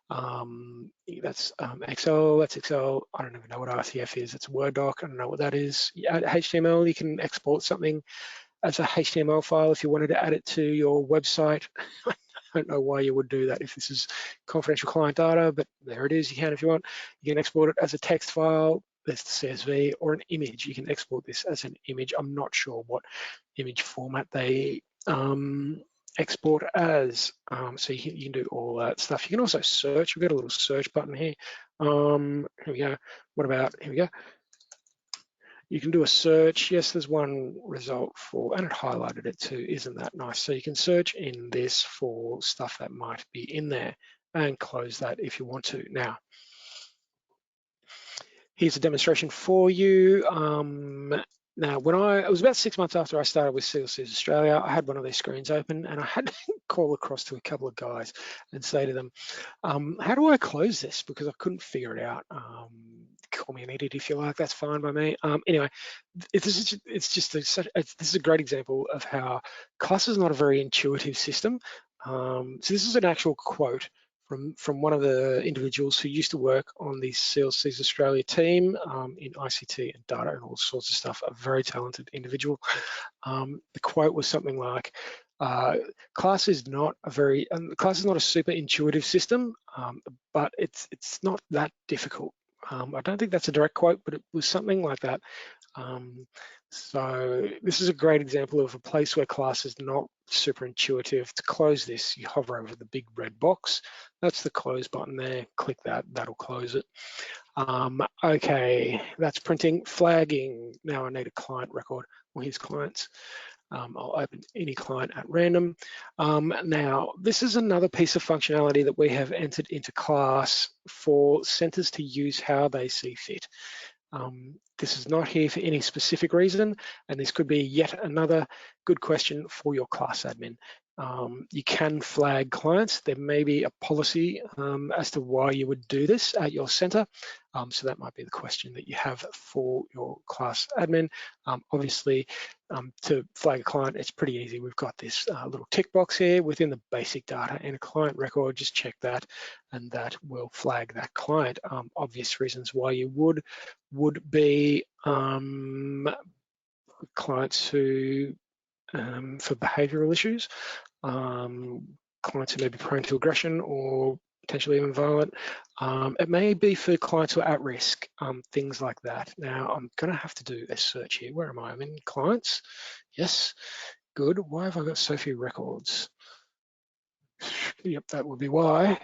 That's Excel, that's Excel. I don't even know what RTF is. It's a Word doc, I don't know what that is. HTML, you can export something as a HTML file if you wanted to add it to your website. I don't know why you would do that if this is confidential client data, but there it is. You can if you want. You can export it as a text file, that's the CSV, or an image. You can export this as an image. I'm not sure what image format they export as. So you can do all that stuff. You can also search. We've got a little search button here. Here we go. What about, here we go. You can do a search. Yes, there's one result for, and it highlighted it too. Isn't that nice? So you can search in this for stuff that might be in there and close that if you want to. Now, here's a demonstration for you. Now, when it was about 6 months after I started with CLCs Australia, I had one of these screens open and I had to call across to a couple of guys and say to them, how do I close this? Because I couldn't figure it out. Call me an idiot if you like, that's fine by me. Anyway, this is a great example of how class is not a very intuitive system. So this is an actual quote from one of the individuals who used to work on the CLCs Australia team in ICT and data and all sorts of stuff, a very talented individual. The quote was something like, class is not a super intuitive system, but it's not that difficult. I don't think that's a direct quote, but it was something like that. So this is a great example of a place where class is not super intuitive. To close this, you hover over the big red box. That's the close button there. Click that, that'll close it. Okay, that's printing. Flagging. Now I need a client record. Well, here's clients. I'll open any client at random. Now, this is another piece of functionality that we have entered into class for centers to use how they see fit. This is not here for any specific reason, and this could be yet another good question for your class admin. You can flag clients. There may be a policy as to why you would do this at your center. So that might be the question that you have for your class admin. Obviously, to flag a client, it's pretty easy. We've got this little tick box here within the basic data and a client record. Just check that, and that will flag that client. Obvious reasons why you would be clients who, for behavioural issues, clients who may be prone to aggression or potentially even violent. It may be for clients who are at risk, things like that. Now, I'm going to have to do a search here. Where am I? I'm in clients. Yes, good. Why have I got so few records? Yep, that would be why.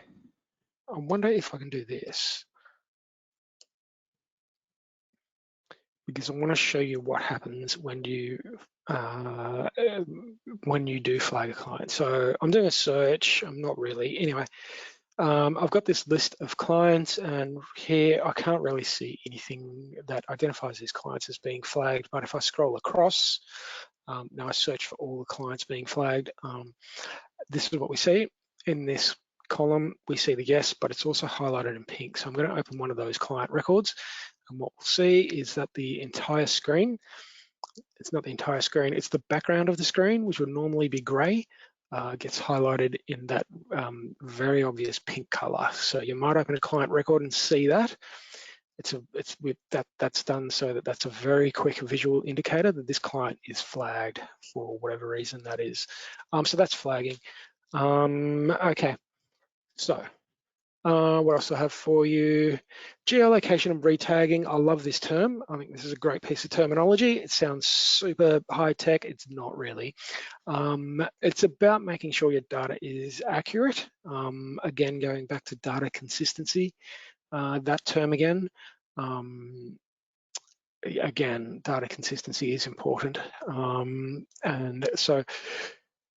I wonder if I can do this, because I want to show you what happens when you do flag a client. So I'm doing a search. I'm not really. Anyway, I've got this list of clients, and here I can't really see anything that identifies these clients as being flagged. But if I scroll across, now I search for all the clients being flagged. This is what we see. In this column, we see the yes, but it's also highlighted in pink. So I'm going to open one of those client records. And what we'll see is that the entire screen, it's not the entire screen, it's the background of the screen, which would normally be gray, gets highlighted in that very obvious pink color. So you might open a client record and see that. That's done so that that's a very quick visual indicator that this client is flagged for whatever reason that is. So that's flagging. Okay, so what else do I have for you? Geolocation and retagging. I love this term. I think this is a great piece of terminology. It sounds super high tech. It's not really. It's about making sure your data is accurate. Again, going back to data consistency, that term again. Again, data consistency is important. And so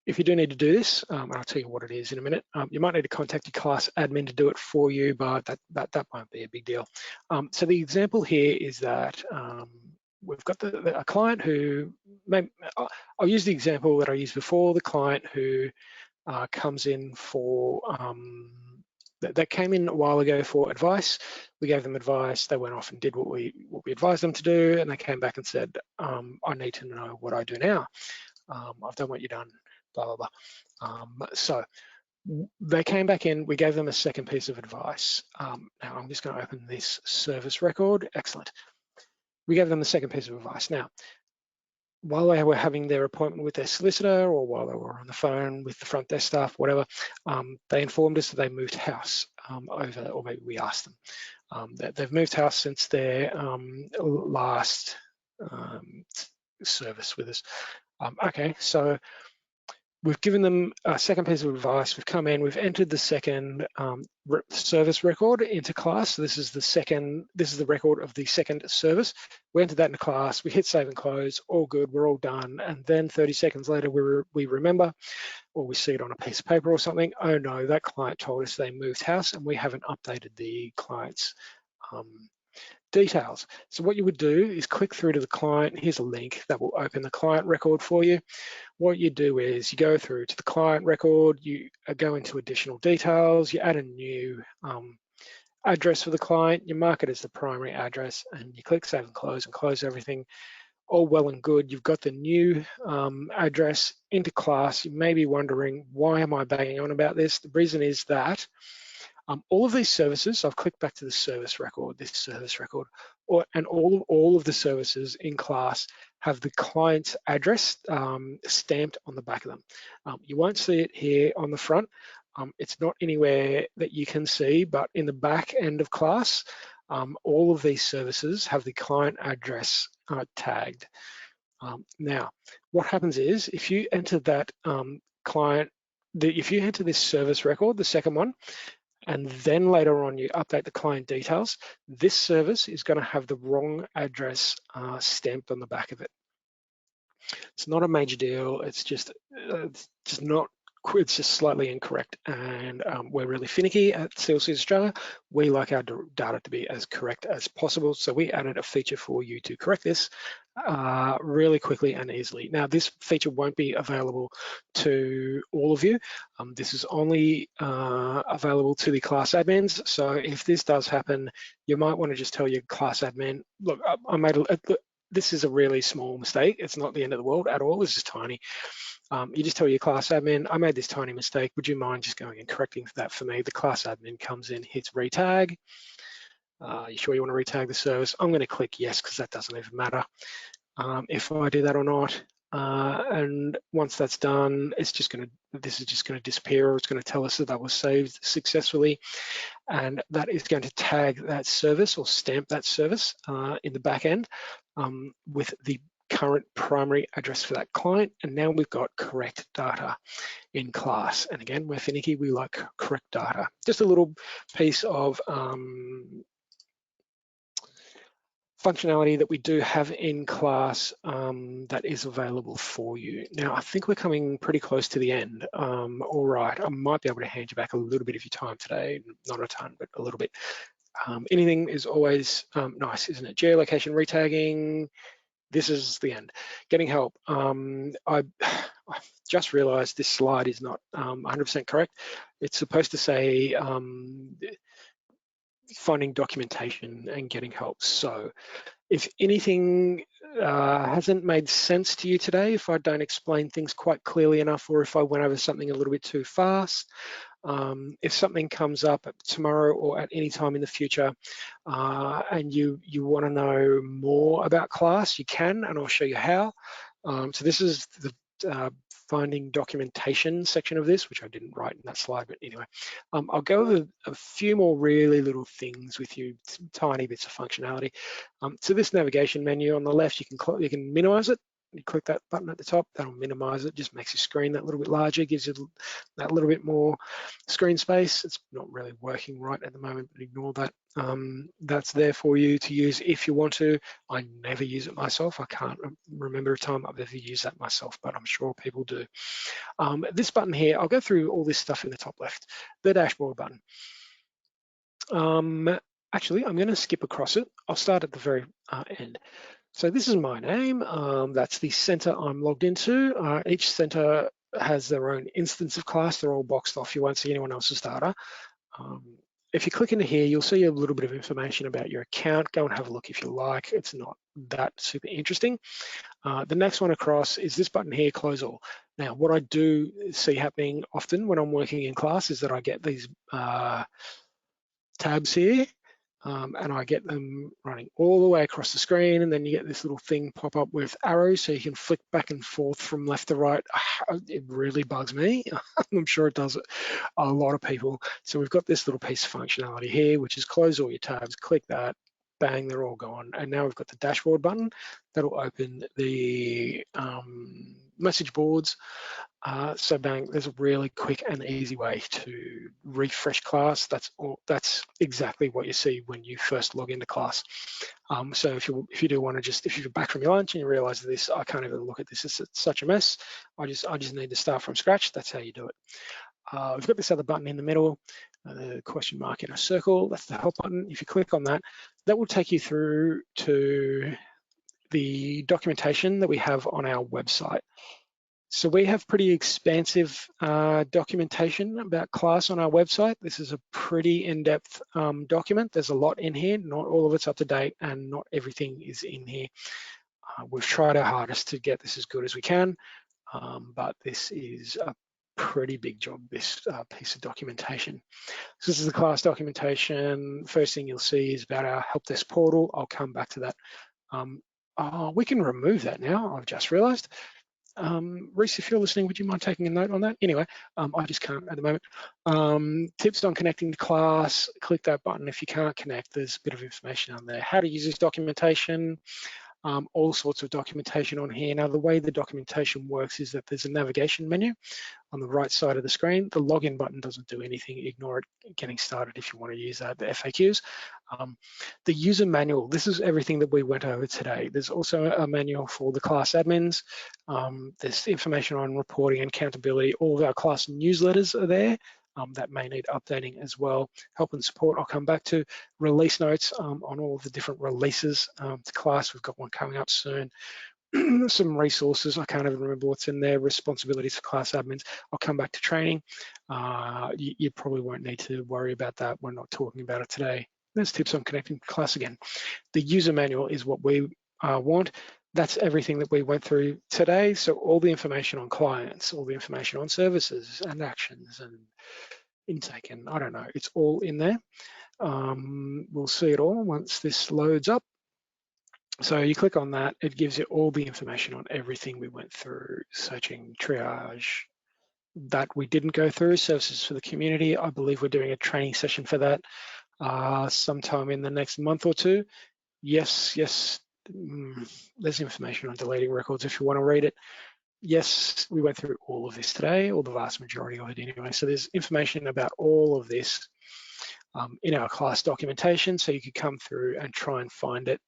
if you do need to do this, and I'll tell you what it is in a minute, you might need to contact your class admin to do it for you, but that won't be a big deal. So the example here is that we've got a client who, I'll use the example that I used before, the client who comes in for, that came in a while ago for advice. We gave them advice, they went off and did what we advised them to do, and they came back and said, I need to know what I do now. I've done what you've done, blah, blah, blah. So they came back in, we gave them a second piece of advice. Now I'm just going to open this service record. Excellent. We gave them the second piece of advice. Now, while they were having their appointment with their solicitor, or while they were on the phone with the front desk staff, whatever, they informed us that they moved house over, or maybe we asked them, that they've moved house since their last service with us. Okay, so we've given them a second piece of advice. We've come in, we've entered the second service record into class. So this is the record of the second service. We entered that into class, we hit save and close, all good, we're all done. And then 30 seconds later, we remember, or we see it on a piece of paper or something, oh no, that client told us they moved house and we haven't updated the client's details. So what you would do is click through to the client. Here's a link that will open the client record for you. What you do is you go through to the client record, you go into additional details, you add a new address for the client, you mark it as the primary address, and you click save and close everything. All well and good. You've got the new address into class. You may be wondering, why am I banging on about this? The reason is that all of these services, so I've clicked back to the service record, this service record, and all of the services in class have the client's address stamped on the back of them. You won't see it here on the front. It's not anywhere that you can see, but in the back end of class, all of these services have the client address tagged. Now, what happens is if you enter that if you enter this service record, the second one, and then later on you update the client details, this service is going to have the wrong address stamped on the back of it. It's not a major deal. It's just not. It's just slightly incorrect, and we're really finicky at CLC Australia. We like our data to be as correct as possible, so we added a feature for you to correct this really quickly and easily. Now, this feature won't be available to all of you. This is only available to the class admins, so if this does happen, you might want to just tell your class admin, look, I made this is a really small mistake. It's not the end of the world at all. This is tiny. You just tell your class admin, I made this tiny mistake. Would you mind just going and correcting that for me? The class admin comes in, hits retag. You sure you want to retag the service? I'm going to click yes, because that doesn't even matter if I do that or not. And once that's done, this is just going to disappear, or it's going to tell us that that was saved successfully. And that is going to tag that service or stamp that service in the back end with the current primary address for that client. And now we've got correct data in class. And again, we're finicky, we like correct data. Just a little piece of functionality that we do have in class that is available for you. Now, I think we're coming pretty close to the end. All right, I might be able to hand you back a little bit of your time today, not a ton, but a little bit. Anything is always nice, isn't it? Geolocation, retagging, this is the end. Getting help. I just realized this slide is not 100% correct. It's supposed to say finding documentation and getting help. So if anything hasn't made sense to you today, if I don't explain things quite clearly enough, or if I went over something a little bit too fast, if something comes up tomorrow or at any time in the future and you want to know more about class, you can, and I'll show you how. So this is the finding documentation section of this, which I didn't write in that slide, but anyway, I'll go over a few more really little things with you, tiny bits of functionality. So this navigation menu on the left, you can minimize it. You click that button at the top, that'll minimize it, just makes your screen that little bit larger, gives you that little bit more screen space. It's not really working right at the moment, but ignore that. That's there for you to use if you want to. I never use it myself. I can't remember a time I've ever used that myself, but I'm sure people do. This button here, I'll go through all this stuff in the top left, the dashboard button. Actually, I'm going to skip across it. I'll start at the very end. So this is my name. That's the center I'm logged into. Each center has their own instance of class. They're all boxed off. You won't see anyone else's data. If you click into here, you'll see a little bit of information about your account. Go and have a look if you like. It's not that super interesting. The next one across is this button here, close all. Now, what I do see happening often when I'm working in class is that I get these tabs here. And I get them running all the way across the screen, and then you get this little thing pop up with arrows so you can flick back and forth from left to right. It really bugs me. I'm sure it does a lot of people. So we've got this little piece of functionality here, which is close all your tabs, click that, bang, they're all gone. And now we've got the dashboard button that'll open the message boards. So bang, there's a really quick and easy way to refresh class. That's exactly what you see when you first log into class. So if you do want to if you're back from your lunch and you realize this, I can't even look at this, it's such a mess. I just need to start from scratch. That's how you do it. We've got this other button in the middle, the question mark in a circle. That's the help button. If you click on that, that will take you through to the documentation that we have on our website. So we have pretty expansive documentation about class on our website. This is a pretty in-depth document. There's a lot in here. Not all of it's up to date and not everything is in here. We've tried our hardest to get this as good as we can, but this is a pretty big job, this piece of documentation. So this is the class documentation. First thing you'll see is about our help desk portal. I'll come back to that. We can remove that now, I've just realized. Reese, if you're listening, would you mind taking a note on that? Anyway, I just can't at the moment. Tips on connecting to class, click that button. If you can't connect, there's a bit of information on there. How to use this documentation. all sorts of documentation on here. Now, the way the documentation works is that there's a navigation menu on the right side of the screen. The login button doesn't do anything. Ignore it getting started if you want to use that, the FAQs. The user manual, this is everything that we went over today. There's also a manual for the class admins. There's information on reporting and accountability. All of our class newsletters are there. That may need updating as well. Help and support, I'll come back to. Release notes on all of the different releases to class. We've got one coming up soon. Some resources, I can't even remember what's in there. Responsibilities for class admins. I'll come back to training. You probably won't need to worry about that. We're not talking about it today. There's tips on connecting to class again. The user manual is what we want. That's everything that we went through today. So all the information on clients, all the information on services and actions and intake, and I don't know, it's all in there. We'll see it all once this loads up. So you click on that, it gives you all the information on everything we went through, searching, triage, that we didn't go through, services for the community. I believe we're doing a training session for that sometime in the next month or two. Yes, there's information on deleting records if you want to read it. Yes, we went through all of this today, or the vast majority of it anyway. So there's information about all of this in our class documentation, so you could come through and try and find it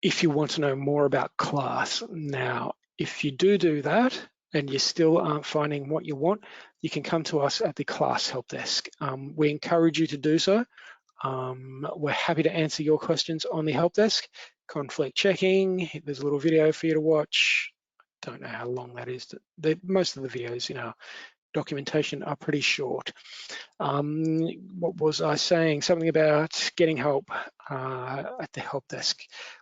if you want to know more about class. Now, if you do that and you still aren't finding what you want, you can come to us at the class help desk. We encourage you to do so. We're happy to answer your questions on the help desk. Conflict checking, there's a little video for you to watch. Don't know how long that is. Most of the videos in our documentation are pretty short. What was I saying? Something about getting help at the help desk.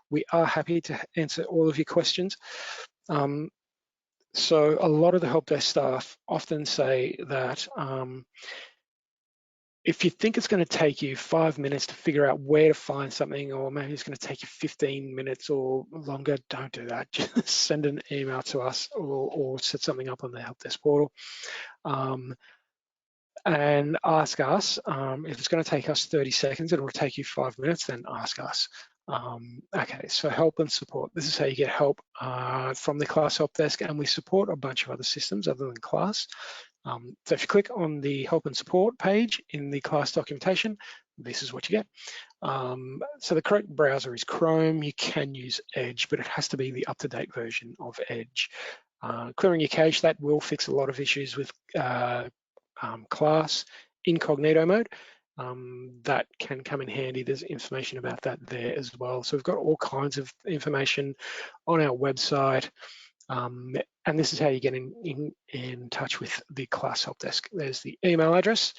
We are happy to answer all of your questions. So a lot of the help desk staff often say that if you think it's going to take you 5 minutes to figure out where to find something, or maybe it's going to take you 15 minutes or longer, don't do that. Just send an email to us or set something up on the help desk portal. And ask us. If it's going to take us 30 seconds, it will take you 5 minutes, then ask us. Okay, so help and support. This is how you get help from the class help desk, and we support a bunch of other systems other than class. So if you click on the help and support page in the class documentation, this is what you get. So the correct browser is Chrome. You can use Edge, but it has to be the up-to-date version of Edge. Clearing your cache, that will fix a lot of issues with class incognito mode. That can come in handy. There's information about that there as well. So we've got all kinds of information on our website. And this is how you get in touch with the class help desk. There's the email address.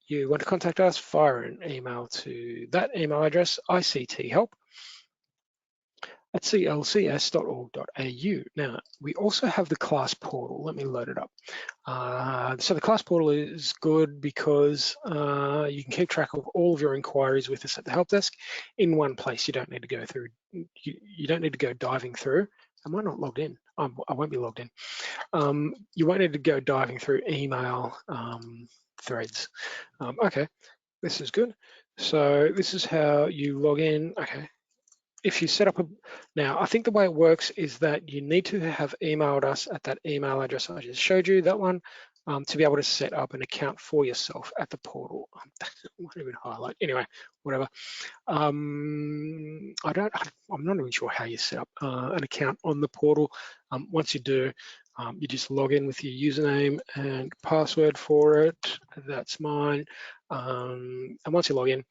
You want to contact us, fire an email to that email address, icthelp@clcs.org.au. Now, we also have the class portal. Let me load it up. So the class portal is good because you can keep track of all of your inquiries with us at the help desk in one place. You don't need to go through, you don't need to go diving through. Am I not logged in? I won't be logged in. You won't need to go diving through email threads. Okay, this is good. So this is how you log in. Okay. If you set up now, I think the way it works is that you need to have emailed us at that email address I just showed you, that one, to be able to set up an account for yourself at the portal. I won't even highlight, anyway, whatever. I'm not even sure how you set up an account on the portal. Once you do, you just log in with your username and password for it. That's mine. And once you log in,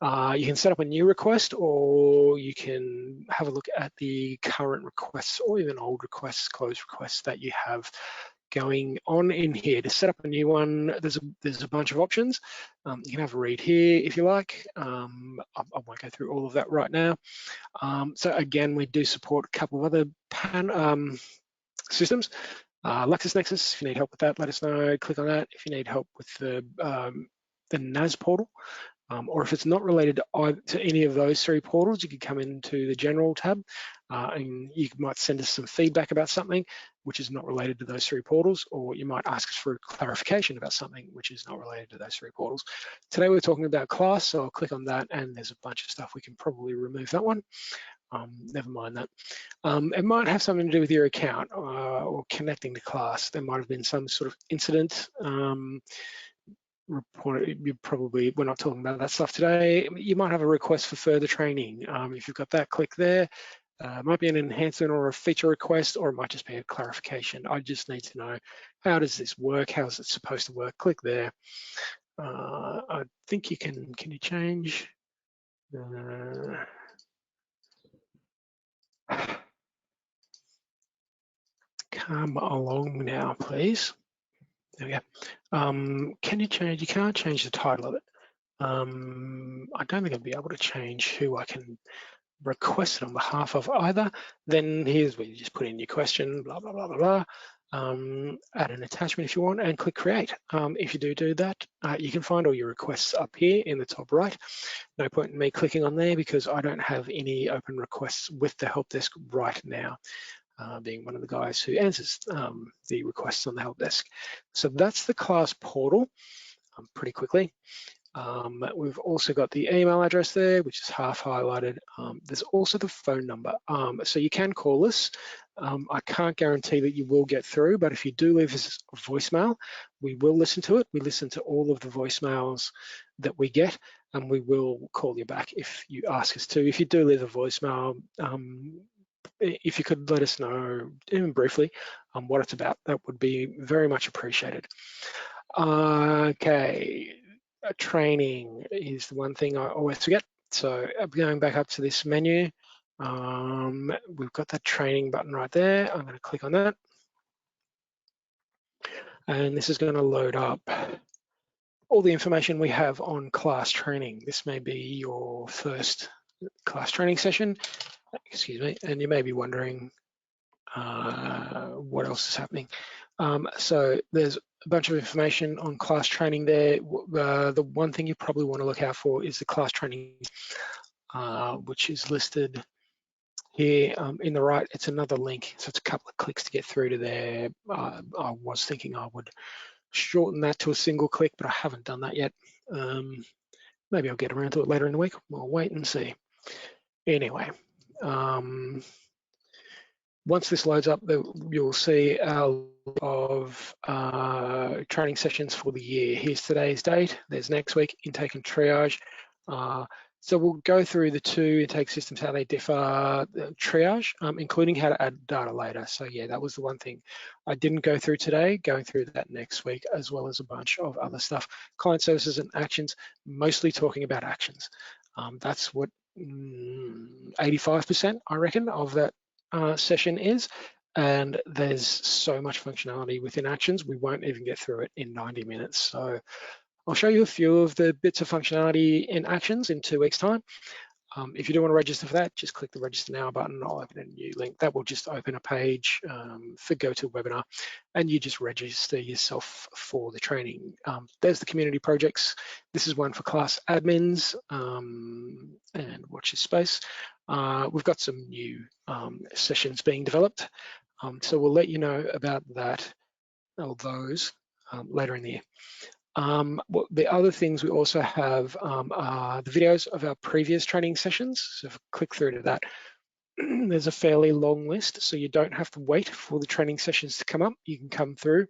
you can set up a new request, or you can have a look at the current requests or even old requests, closed requests that you have going on in here. To set up a new one, there's a bunch of options. You can have a read here if you like. I won't go through all of that right now. So again, we do support a couple of other systems. LexisNexis, if you need help with that, let us know. Click on that. If you need help with the NAS portal, Or if it's not related to any of those three portals, you can come into the general tab and you might send us some feedback about something which is not related to those three portals, or you might ask us for clarification about something which is not related to those three portals. Today we're talking about class, so I'll click on that and there's a bunch of stuff. We can probably remove that one. Never mind that. It might have something to do with your account or connecting to class. There might have been some sort of incident report. We're not talking about that stuff today. You might have a request for further training. If you've got that, click there. It might be an enhancement or a feature request, or it might just be a clarification. I just need to know, how does this work? How is it supposed to work? Click there. I think you can you change? Come along now, please. There we go. Can you change? You can't change the title of it. I don't think I'll be able to change who I can request it on behalf of either. Then here's where you just put in your question, blah, blah, blah, blah, blah. Add an attachment if you want and click create. If you do that, you can find all your requests up here in the top right. No point in me clicking on there because I don't have any open requests with the help desk right now. Being one of the guys who answers the requests on the help desk. So that's the class portal pretty quickly. We've also got the email address there, which is half highlighted. There's also the phone number. So you can call us. I can't guarantee that you will get through, but if you do leave us a voicemail, we will listen to it. We listen to all of the voicemails that we get, and we will call you back if you ask us to. If you do leave a voicemail, if you could let us know, even briefly, what it's about, that would be very much appreciated. Okay, training is the one thing I always forget. So going back up to this menu, we've got that training button right there. I'm going to click on that. And this is going to load up all the information we have on class training. This may be your first class training session. Excuse me, and you may be wondering what else is happening. So there's a bunch of information on class training there. The one thing you probably want to look out for is the class training, which is listed here in the right. It's another link, so it's a couple of clicks to get through to there. I was thinking I would shorten that to a single click, but I haven't done that yet. Maybe I'll get around to it later in the week. We'll wait and see. Anyway, once this loads up, you'll see our of training sessions for the year. Here's today's date. There's next week, intake and triage. So we'll go through the two intake systems, how they differ, triage, including how to add data later. So yeah, that was the one thing I didn't go through today, going through that next week, as well as a bunch of other stuff. Client services and actions, mostly talking about actions. That's what 85%, I reckon, of that session is, and there's so much functionality within actions, we won't even get through it in 90 minutes. So I'll show you a few of the bits of functionality in actions in 2 weeks' time. If you do want to register for that, just click the register now button. I'll open a new link. That will just open a page for GoToWebinar, and you just register yourself for the training. There's the community projects. This is one for class admins, and watch this space. We've got some new sessions being developed, so we'll let you know about that or those later in the year. The other things we also have are the videos of our previous training sessions. So if I click through to that, there's a fairly long list, so you don't have to wait for the training sessions to come up. You can come through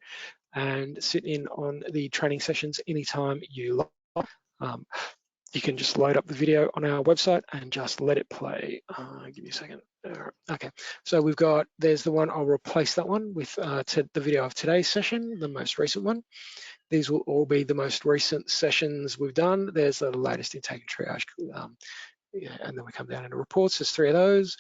and sit in on the training sessions anytime you like. You can just load up the video on our website and just let it play. Give me a second. Okay, so there's the one, I'll replace that one with the video of today's session, the most recent one. These will all be the most recent sessions we've done. There's the latest intake and triage. And then we come down into reports, there's 3 of those.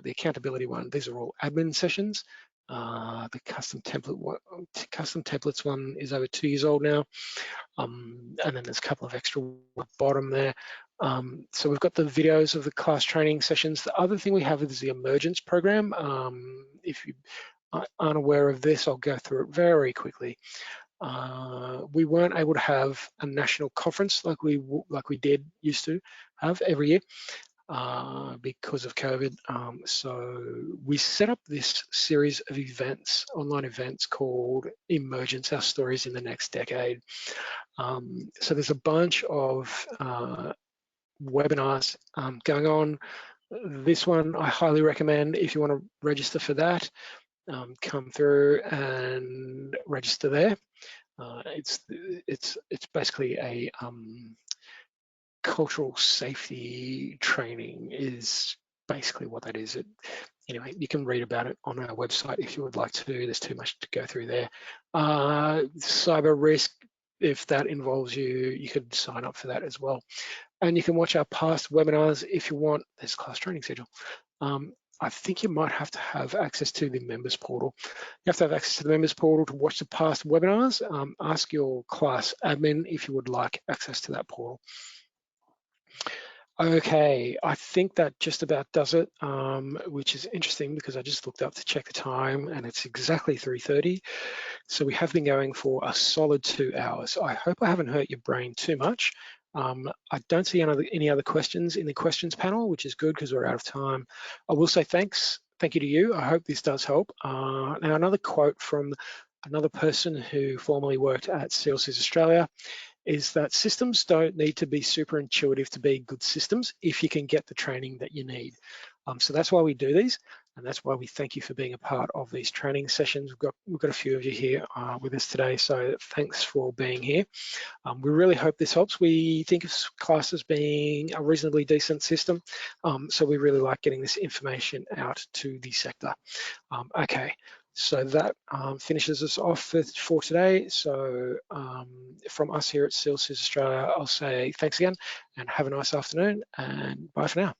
The accountability one, these are all admin sessions. The custom templates one is over 2 years old now. And then there's a couple of extra at the bottom there. So we've got the videos of the class training sessions. The other thing we have is the emergence program. If you aren't aware of this, I'll go through it very quickly. We weren't able to have a national conference like we used to have every year because of COVID. So we set up this series of events, online events called Emergence: Our Stories in the Next Decade. So there's a bunch of webinars going on. This one I highly recommend if you want to register for that. Come through and register there. It's basically a cultural safety training is basically what that is. Anyway, you can read about it on our website if you would like to. There's too much to go through there. Cyber risk, if that involves you, you could sign up for that as well. And you can watch our past webinars if you want. There's class training schedule. I think you might have to have access to the members portal. You have to have access to the members portal to watch the past webinars. Ask your class admin if you would like access to that portal. Okay, I think that just about does it, which is interesting because I just looked up to check the time and it's exactly 3:30. So we have been going for a solid 2 hours. I hope I haven't hurt your brain too much. I don't see any other questions in the questions panel, which is good because we're out of time. I will say thank you to you. I hope this does help. Now another quote from another person who formerly worked at SealSys Australia is that systems don't need to be super intuitive to be good systems if you can get the training that you need. So that's why we do these, and that's why we thank you for being a part of these training sessions. We've got a few of you here with us today, so thanks for being here. We really hope this helps. We think of class as being a reasonably decent system, so we really like getting this information out to the sector. Okay. So that finishes us off for today. So from us here at SealSys Australia, I'll say thanks again and have a nice afternoon and bye for now.